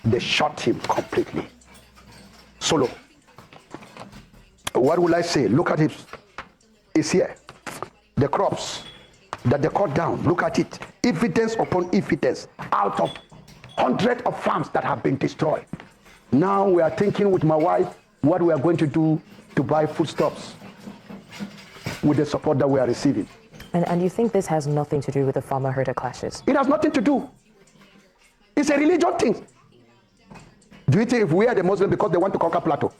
They shot him completely. Solo. What will I say? Look at it. It's here. The crops that they cut down. Look at it. Evidence upon evidence out of hundreds of farms that have been destroyed. Now we are thinking with my wife what we are going to do to buy foodstuffs with the support that we are receiving. And you think this has nothing to do with the farmer-herder clashes? It has nothing to do. It's a religion thing. Do you think if we are the Muslim because they want to conquer Plateau?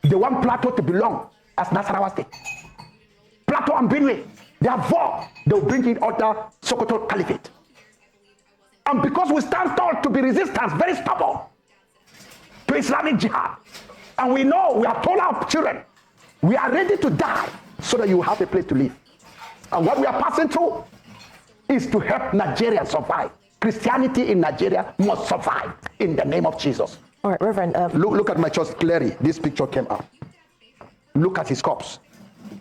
They want Plateau to belong as Nasarawa State. Plateau and Benue, they have war. They will bring in other Sokoto Caliphate. And because we stand tall to be resistance, very stubborn to Islamic jihad, and we know, we have told our children, we are ready to die so that you have a place to live. And what we are passing through is to help Nigeria survive. Christianity in Nigeria must survive in the name of Jesus. All right, Reverend. Look at my church clearly. This picture came out. Look at his corpse.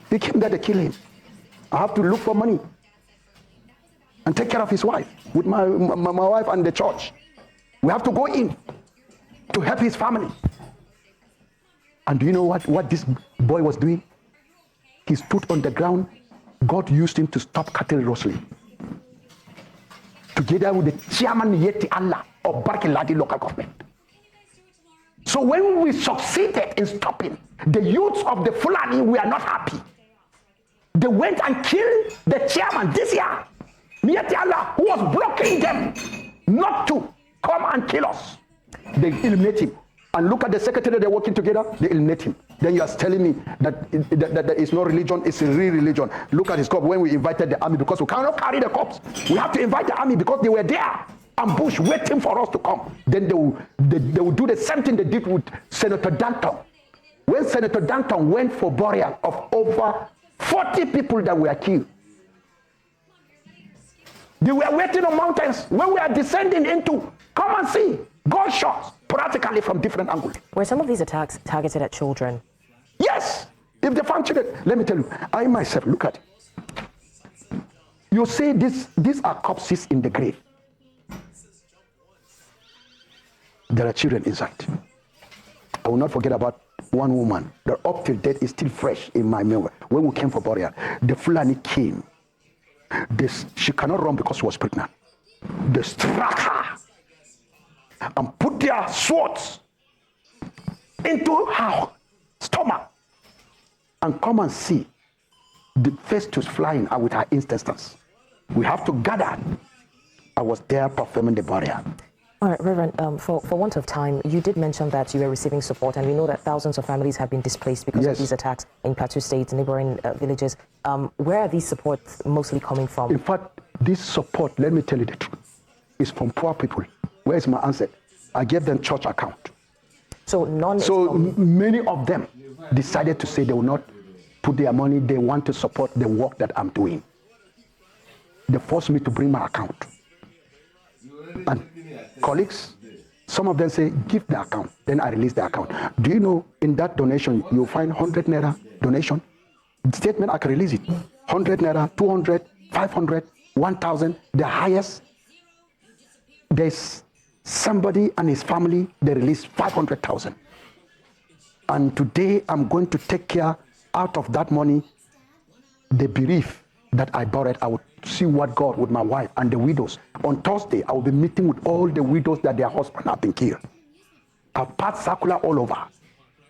He came there to kill him. I have to look for money and take care of his wife with my wife and the church. We have to go in to help his family. And do you know what this boy was doing? He stood on the ground. God used him to stop cattle rustling. Together with the chairman Yeti Allah of Barkeladi local government. So when we succeeded in stopping the youths of the Fulani, we are not happy. They went and killed the chairman this year, Yeti Allah, who was blocking them not to come and kill us. They eliminate him. And look at the secretary, they're working together, they eliminate him. Then you are telling me that it's not religion, it's a real religion. Look at his corpse. When we invited the army, because we cannot carry the corpse, we have to invite the army because they were there, ambush, waiting for us to come. Then they will do the same thing they did with Senator Danton. When Senator Danton went for burial of over 40 people that were killed, they were waiting on mountains when we are descending into, come and see. Gunshots, practically from different angles. Were some of these attacks targeted at children? Yes. If they found children, let me tell you, I myself, look at it. You say these are corpses in the grave. There are children inside. I will not forget about one woman that up till date is still fresh in my memory. When we came for burial, the Fulani came. She cannot run because she was pregnant. They struck her and put their swords into her stomach. And come and see the festus flying out with her intestines. We have to gather. I was there performing the burial. All right, Reverend, for want of time, you did mention that you were receiving support, and we know that thousands of families have been displaced because of these attacks in Plateau State, neighboring villages. Where are these supports mostly coming from? In fact, this support, let me tell you the truth, is from poor people. Where is my answer? I gave them church account. So many of them decided to say they will not put their money, they want to support the work that I'm doing. They forced me to bring my account. And colleagues, some of them say, give the account. Then I release the account. Do you know, in that donation, you'll find 100 naira donation. Statement, I can release it. 100 naira, 200, 500, 1,000. The highest, there's somebody and his family, they released 500,000. And today, I'm going to take care out of that money, the bereaved that I borrowed. I would see what God with my wife and the widows. On Thursday, I will be meeting with all the widows that their husband have been killed. I've passed circular all over.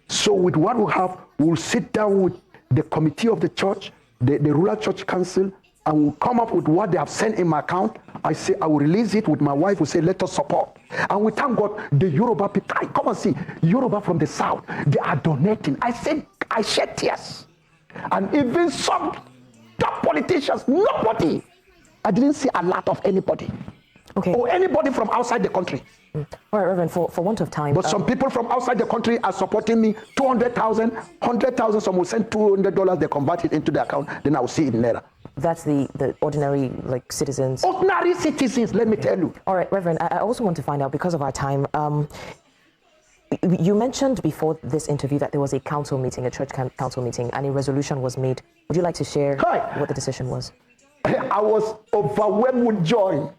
So with what we have, we'll sit down with the committee of the church, the rural church council, and we'll come up with what they have sent in my account. I say, I will release it with my wife. We say, let us support. And we thank God, the Yoruba people, come and see, Yoruba from the south, they are donating. I said, I shed tears. And even some top politicians, nobody. I didn't see a lot of anybody. Okay. Or anybody from outside the country. All right, Reverend, for want of time. But some people from outside the country are supporting me, 200,000, 100,000. Some will send $200, they convert it into the account, then I will see it in Naira. That's the ordinary, like, citizens. Ordinary citizens, let me tell you. All right, Reverend, I also want to find out, because of our time, you mentioned before this interview that there was a council meeting, a church council meeting, and a resolution was made. Would you like to share what the decision was? I was overwhelmed with joy.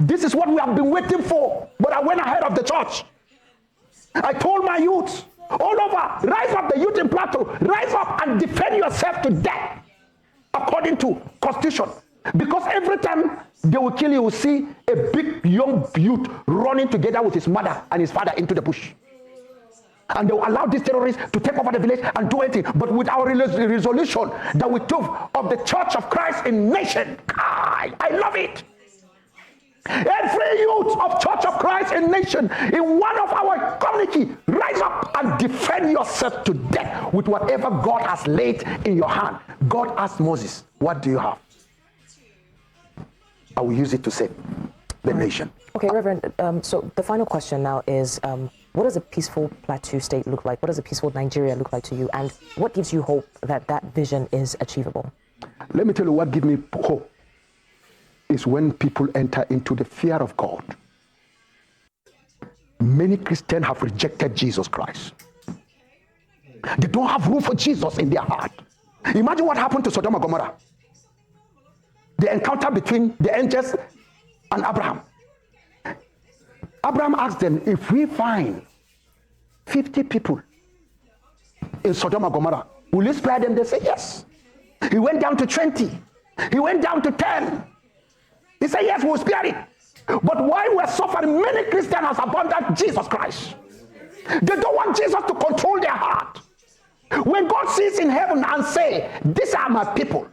This is what we have been waiting for. But I went ahead of the church. I told my youth all over, rise up, the youth in Plateau, rise up and defend yourself to death according to Constitution. Because every time they will kill you, you will see a big young youth running together with his mother and his father into the bush. And they will allow these terrorists to take over the village and do anything. But with our resolution that we took of the Church of Christ in Nation, I love it. Every youth of Church of Christ in Nation, in one of our community, rise up and defend yourself to death with whatever God has laid in your hand. God asked Moses, what do you have? I will use it to save the nation. Okay, Reverend, so the final question now is, what does a peaceful Plateau State look like? What does a peaceful Nigeria look like to you? And what gives you hope that that vision is achievable? Let me tell you what gives me hope is when people enter into the fear of God. Many Christians have rejected Jesus Christ. They don't have room for Jesus in their heart. Imagine what happened to Sodom and Gomorrah. The encounter between the angels and Abraham. Abraham asked them, if we find 50 people in Sodom and Gomorrah, will you spare them? They say yes. He went down to 20. He went down to 10. He said, yes, we'll spare it. But while we're suffering, many Christians have abandoned Jesus Christ. They don't want Jesus to control their heart. When God sees in heaven and say, these are my people,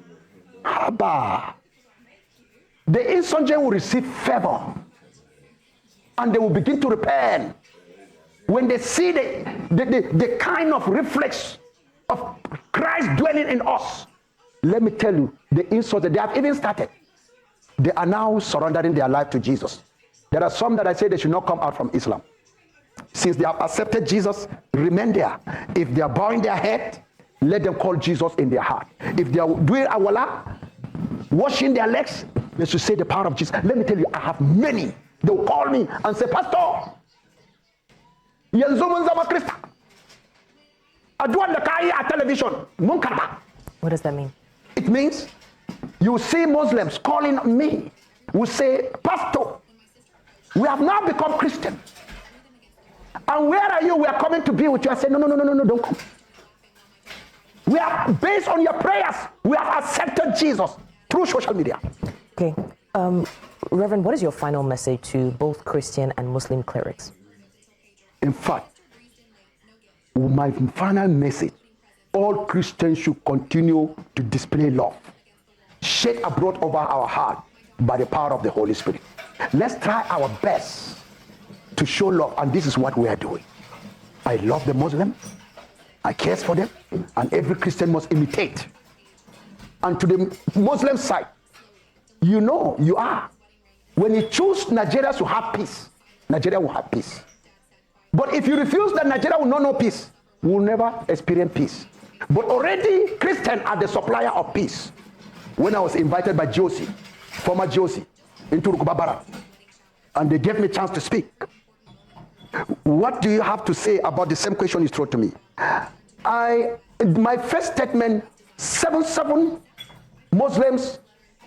Abba, the insurgent will receive favor. And they will begin to repent. When they see the kind of reflex of Christ dwelling in us, let me tell you, the insurgent, they have even started. They are now surrendering their life to Jesus. There are some that I say they should not come out from Islam. Since they have accepted Jesus, remain there. If they are bowing their head, let them call Jesus in their heart. If they are doing awala, washing their legs, they should say the power of Jesus. Let me tell you, I have many They will call me and say, Pastor, yanzu mun zama Krista. Addu'an da ka yi a television mun karba. What does that mean? It means you see Muslims calling me, who say, Pastor, we have now become Christian. And where are you? We are coming to be with you. I say, no, don't come. We are, based on your prayers, we have accepted Jesus through social media. Okay. Reverend, what is your final message to both Christian and Muslim clerics? In fact, my final message, all Christians should continue to display love, shed abroad over our heart by the power of the Holy Spirit. Let's try our best to show love, and this is what we are doing. I love the Muslims, I care for them, and every Christian must imitate. And to the Muslim side, you know you are. When you choose Nigeria to have peace, Nigeria will have peace. But if you refuse, that Nigeria will not know peace. We will never experience peace. But already Christians are the supplier of peace. When I was invited by Josie, former Josie, into Rukubabara, and they gave me a chance to speak. What do you have to say about the same question you threw to me? My first statement, 7 Muslims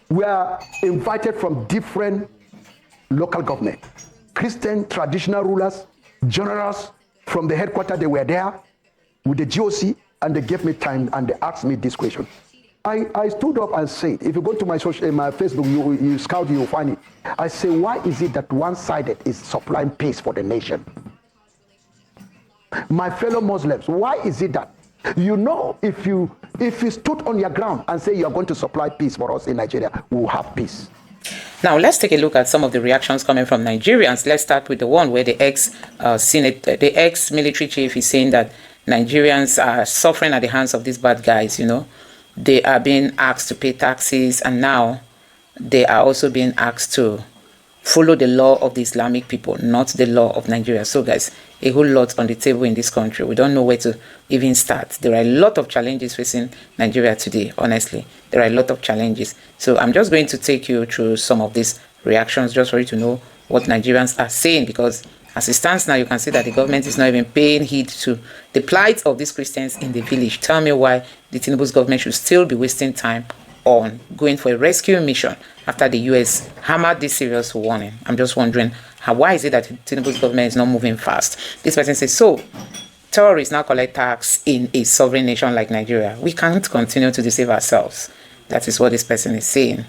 were invited from different local government. Christian traditional rulers, generals from the headquarters, they were there with the GOC, and they gave me time and they asked me this question. I stood up and said, if you go to my Facebook, you scout, you'll find it. I say, why is it that one-sided is supplying peace for the nation? My fellow Muslims, why is it that, you know, if you stood on your ground and say you are going to supply peace for us in Nigeria, we will have peace. Now, let's take a look at some of the reactions coming from Nigerians. Let's start with the one where the ex-military chief is saying that Nigerians are suffering at the hands of these bad guys, you know. They are being asked to pay taxes, and now they are also being asked to follow the law of the Islamic people, not the law of Nigeria. So, guys, a whole lot on the table in this country. We don't know where to even start. There are a lot of challenges facing Nigeria today, honestly. There are a lot of challenges. So I'm just going to take you through some of these reactions just for you to know what Nigerians are saying, because as it stands now, you can see that the government is not even paying heed to the plight of these Christians in the village. Tell me why the Tinubu's government should still be wasting time on going for a rescue mission after the US hammered this serious warning. I'm just wondering, why is it that Tinubu's government is not moving fast? This person says, so terrorists now collect tax in a sovereign nation like Nigeria. We can't continue to deceive ourselves. That is what this person is saying.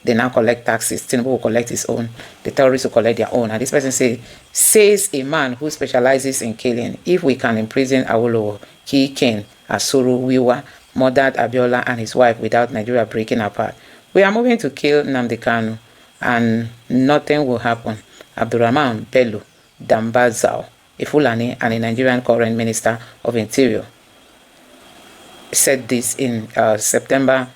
They now collect taxes. Tinubu will collect his own. The terrorists will collect their own. And this person says a man who specializes in killing. If we can imprison Awolowo, Ken, Asuru, Wiwa, murdered Abiola and his wife without Nigeria breaking apart, we are moving to kill Nnamdi Kanu and nothing will happen. Abdurrahman Bello Dambazao, a Fulani and a Nigerian current Minister of Interior, said this in September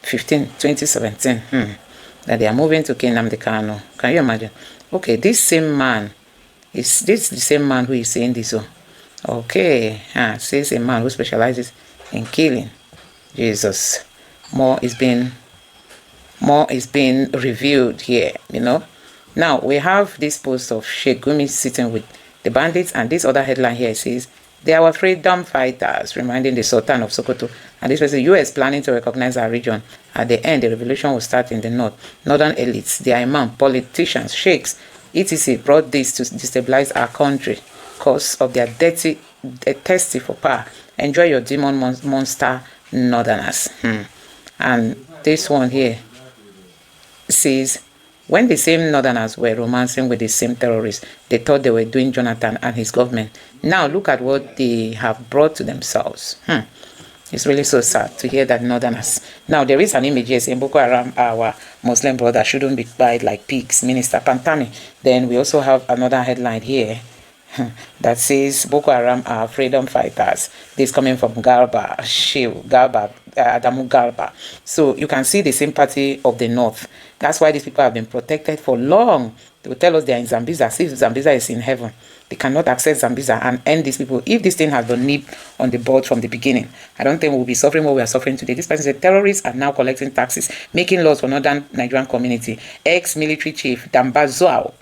15, 2017. That they are moving to kill Nnamdi Kanu. Can you imagine? Okay, this same man, is this the same man who is saying this? Okay, says a man who specializes in killing. Jesus, more is being revealed here, you know. Now we have this post of Sheikh Gumi sitting with the bandits, and this other headline here says they are our freedom fighters, reminding the Sultan of Sokoto. And this was the US planning to recognize our region. At the end, the revolution will start in the north. Northern elites, the imam, politicians, sheikhs, etc. brought this to destabilize our country because of their thirsty for power. Enjoy your demon monster northerners. And this one here says, when the same northerners were romancing with the same terrorists, they thought they were doing Jonathan and his government. Now look at what they have brought to themselves. It's really so sad to hear that northerners. Now there is an image here saying Boko Haram, our Muslim brother, shouldn't be buyed like pigs, Minister Pantami. Then we also have another headline here that says Boko Haram are freedom fighters. This coming from Adamu Garba. So you can see the sympathy of the north. That's why these people have been protected for long. They will tell us they are in Zambiza, as if Zambiza is in heaven. They cannot access Zambiza and end these people. If this thing has been nipped on the bud from the beginning, I don't think we'll be suffering what we are suffering today. This person said terrorists are now collecting taxes, making laws for northern Nigerian community. Ex-military chief Dambazoao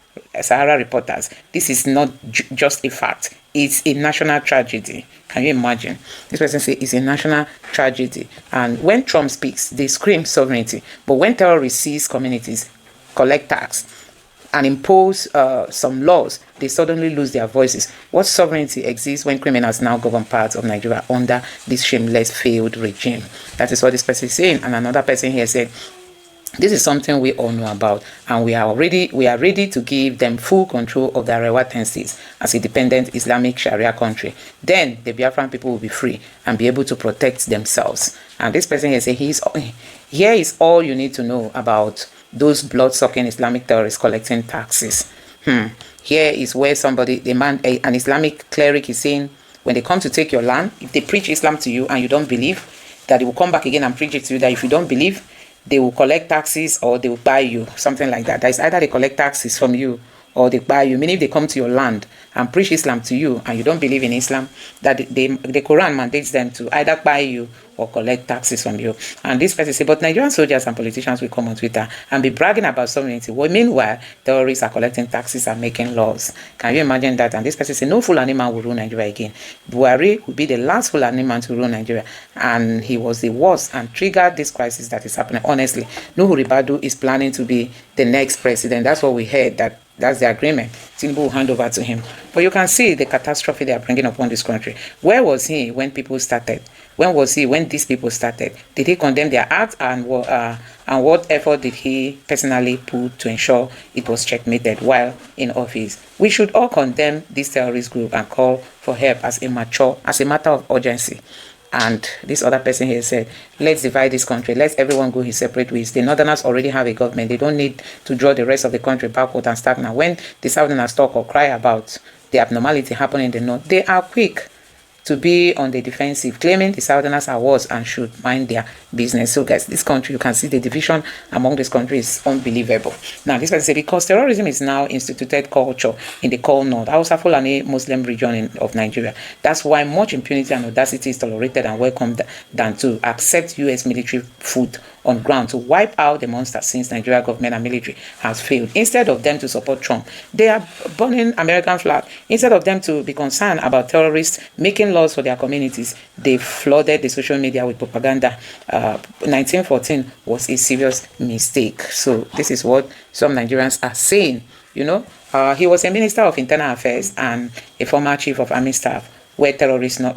Sahara reporters. This is not just a fact. It's a national tragedy. Can you imagine? This person says it's a national tragedy. And when Trump speaks, they scream sovereignty. But when terrorists seize communities, collect tax, and impose some laws, they suddenly lose their voices. What sovereignty exists when criminals now govern parts of Nigeria under this shameless, failed regime? That is what this person is saying. And another person here said, this is something we all know about, and we are ready to give them full control of the Arewa 10 states as a dependent Islamic Sharia country. Then the Biafran people will be free and be able to protect themselves. And this person here says, here is all you need to know about those blood-sucking Islamic terrorists collecting taxes. Here is where an Islamic cleric is saying, when they come to take your land, if they preach Islam to you and you don't believe, that they will come back again and preach it to you, that if you don't believe, they will collect taxes or they will buy you, something like that. That is either they collect taxes from you or they buy you. Meaning if they come to your land and preach Islam to you and you don't believe in Islam, that the Quran mandates them to either buy you or collect taxes from you. And this person says, but Nigerian soldiers and politicians will come on Twitter and be bragging about sovereignty. Well, meanwhile, terrorists are collecting taxes and making laws. Can you imagine that? And this person says, no Fulani man will rule Nigeria again. Buhari will be the last Fulani man to rule Nigeria. And he was the worst and triggered this crisis that is happening. Honestly, Nuhu Ribadu is planning to be the next president. That's what we heard, that's the agreement. Tinubu will hand over to him. But you can see the catastrophe they are bringing upon this country. Where was he when people started? When was he when these people started? Did he condemn their acts, and what effort did he personally put to ensure it was checkmated while in office? We should all condemn this terrorist group and call for help as a matter of urgency. And this other person here said, let's divide this country. Let everyone go his separate ways. The Northerners already have a government. They don't need to draw the rest of the country backward and stagnant. When the Southerners talk or cry about the abnormality happening in the North, they are quick to be on the defensive, claiming the Southerners are worse and should mind their business. So guys, this country, you can see the division among this country is unbelievable. Now, this person said, because terrorism is now instituted culture in the cold North, Hausa Fulani Muslim region of Nigeria. That's why much impunity and audacity is tolerated and welcomed than to accept U.S. military foot on ground to wipe out the monsters since Nigeria government and military has failed. Instead of them to support Trump, they are burning American flag. Instead of them to be concerned about terrorists making laws for their communities, they flooded the social media with propaganda. 1914 was a serious mistake. So this is what some Nigerians are saying. You know, he was a minister of internal affairs and a former chief of army staff. Where terrorists not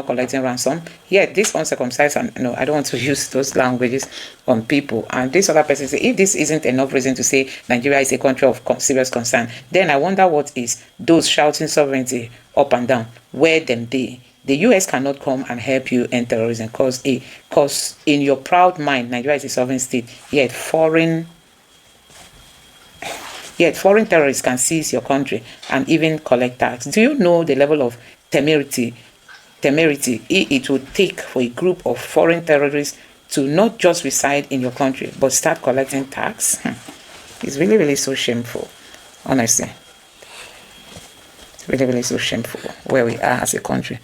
collecting ransom, yet this uncircumcised, and no, I don't want to use those languages on people. And this other person say, if this isn't enough reason to say Nigeria is a country of serious concern, then I wonder what is those shouting sovereignty up and down. Where them they? The US cannot come and help you end terrorism because in your proud mind, Nigeria is a sovereign state, yet foreign terrorists can seize your country and even collect tax. Do you know the level of temerity it would take for a group of foreign terrorists to not just reside in your country but start collecting tax? It's really, really so shameful. Honestly, really, really so shameful where we are as a country.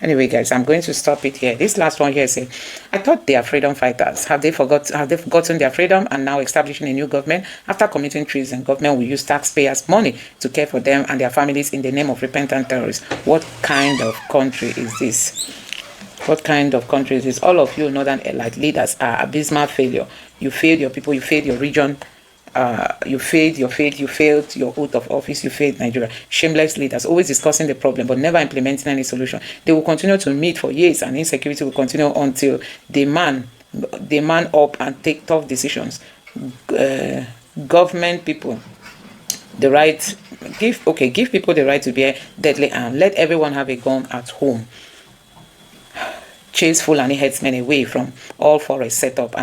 Anyway, guys, I'm going to stop it here. This last one here says, I thought they are freedom fighters. Have they forgotten their freedom and now establishing a new government? After committing treason, government will use taxpayers' money to care for them and their families in the name of repentant terrorists. What kind of country is this? What kind of country is this? All of you northern elite leaders are abysmal failure. You failed your people, you failed your region, you failed your faith, you failed your oath of office, you failed Nigeria. Shameless leaders, always discussing the problem but never implementing any solution. They will continue to meet for years and insecurity will continue until they man up and take tough decisions. Government people the right, give people the right to bear deadly arm. Let everyone have a gun at home. Chase Fulani headsmen away from all forest set up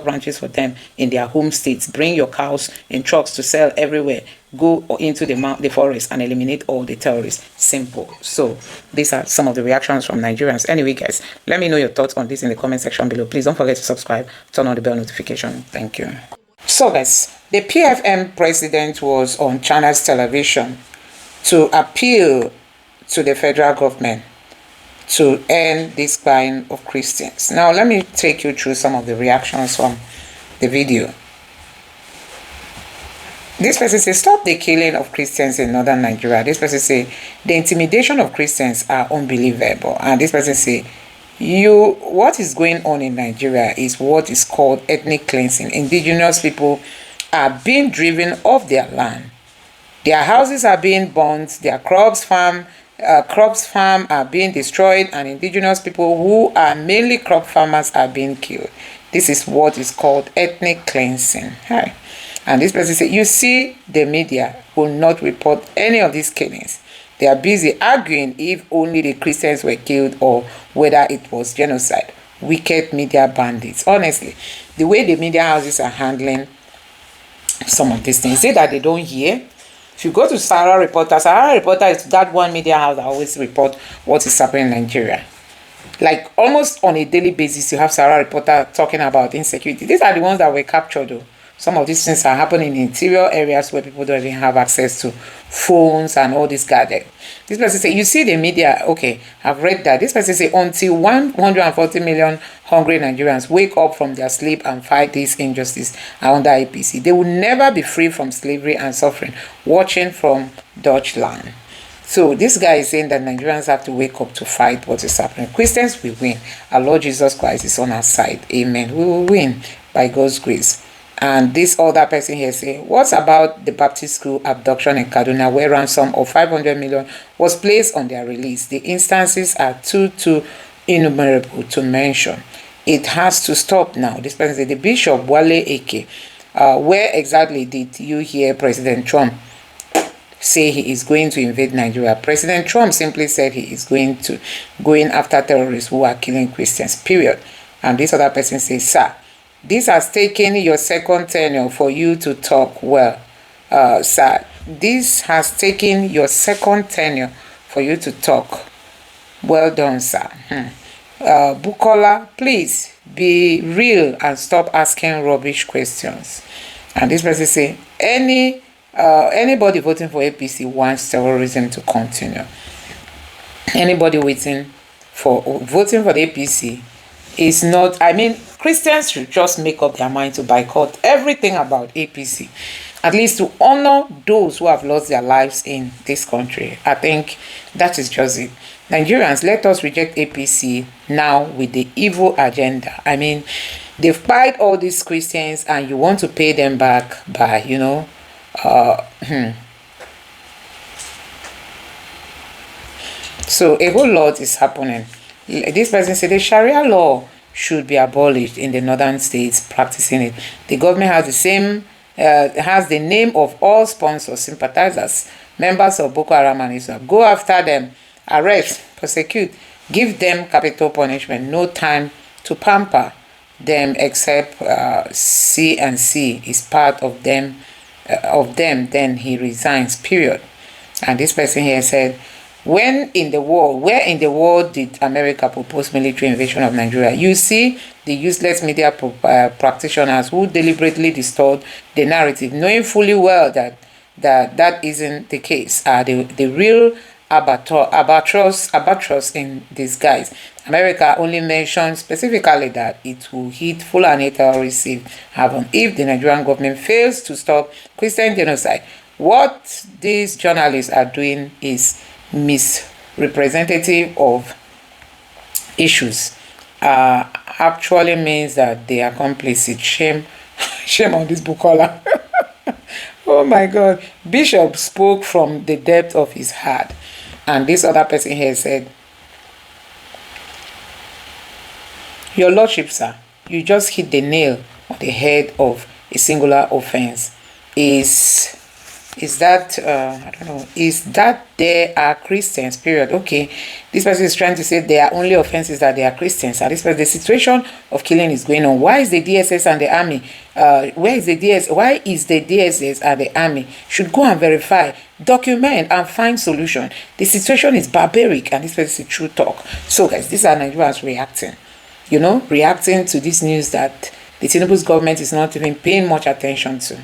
ranches for them in their home states. Bring your cows in trucks to sell everywhere. Go into the forest and eliminate all the terrorists. Simple. So these are some of the reactions from Nigerians. Anyway, guys, let me know your thoughts on this in the comment section below. Please don't forget to subscribe, turn on the bell notification. Thank you. So guys, the PFM president was on China's television to appeal to the federal government to end this kind of Christians. Now, let me take you through some of the reactions from the video. This person say, stop the killing of Christians in northern Nigeria. This person say, the intimidation of Christians are unbelievable. And this person say, what is going on in Nigeria is what is called ethnic cleansing. Indigenous people are being driven off their land. Their houses are being burnt. Their crops farm are being destroyed, and indigenous people who are mainly crop farmers are being killed. This is what is called ethnic cleansing. Hi. And this person said, you see, the media will not report any of these killings. They are busy arguing if only the Christians were killed or whether it was genocide. Wicked media bandits. Honestly, the way the media houses are handling some of these things, say that they don't hear. If you go to Sahara Reporter is that one media house that always report what is happening in Nigeria. Like almost on a daily basis, you have Sahara Reporter talking about insecurity. These are the ones that were captured though. Some of these things are happening in interior areas where people don't even have access to phones and all this gadget. This person say, you see the media, okay, I've read that. This person say, until 140 million hungry Nigerians wake up from their sleep and fight this injustice under APC, they will never be free from slavery and suffering, watching from Dutch land. So this guy is saying that Nigerians have to wake up to fight what is happening. Christians will win. Our Lord Jesus Christ is on our side. Amen. We will win by God's grace. And this other person here say, what about the Baptist school abduction in Kaduna where ransom of 500 million was placed on their release? The instances are too innumerable to mention. It has to stop now. This person said, the Bishop Wale Eke, where exactly did you hear President Trump say he is going to invade Nigeria? President Trump simply said he is going after terrorists who are killing Christians, period. And this other person says, sir, this has taken your second tenure for you to talk well, sir. This has taken your second tenure for you to talk. Well done, sir. Bukola, please be real and stop asking rubbish questions. And this person say, anybody voting for APC wants terrorism to continue. Anybody voting for the APC is not, I mean, Christians should just make up their mind to boycott everything about APC, at least to honor those who have lost their lives in this country. I think that is just it. Nigerians, let us reject APC now with the evil agenda. I mean, they've fight all these Christians and you want to pay them back by, So a whole lot is happening. This person said the Sharia law should be abolished in the northern states practicing it. The government has the name of all sponsors, sympathizers, members of Boko Haram and Islam. Go after them, arrest, prosecute, give them capital punishment. No time to pamper them except C&C is part of them. Then he resigns, period. And this person here said, where in the world did America propose military invasion of Nigeria? You see the useless media practitioners who deliberately distort the narrative, knowing fully well that isn't the case, are the real albatross in disguise. America only mentioned specifically that it will hit Fulani terrorists if the Nigerian government fails to stop Christian genocide. What these journalists are doing is misrepresentative of issues. Actually means that they are complicit. Shame on this Bukola. Oh my God. Bishop spoke from the depth of his heart. And this other person here said, Your Lordship, sir, you just hit the nail on the head of a singular offense. Is that they are Christians, period. Okay, this person is trying to say their only offense is that they are Christians. And the situation of killing is going on. Why is the DSS and the army, why is the DSS and the army should go and verify, document and find solution? The situation is barbaric and this person is true talk. So guys, these are Nigerians reacting to this news that the Tinubu's government is not even paying much attention to,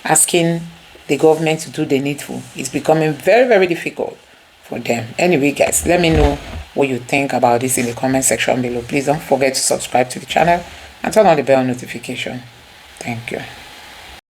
asking the government to do the needful. It's becoming very, very difficult for them. Anyway, guys, let me know what you think about this in the comment section below. Please don't forget to subscribe to the channel and turn on the bell notification. Thank you.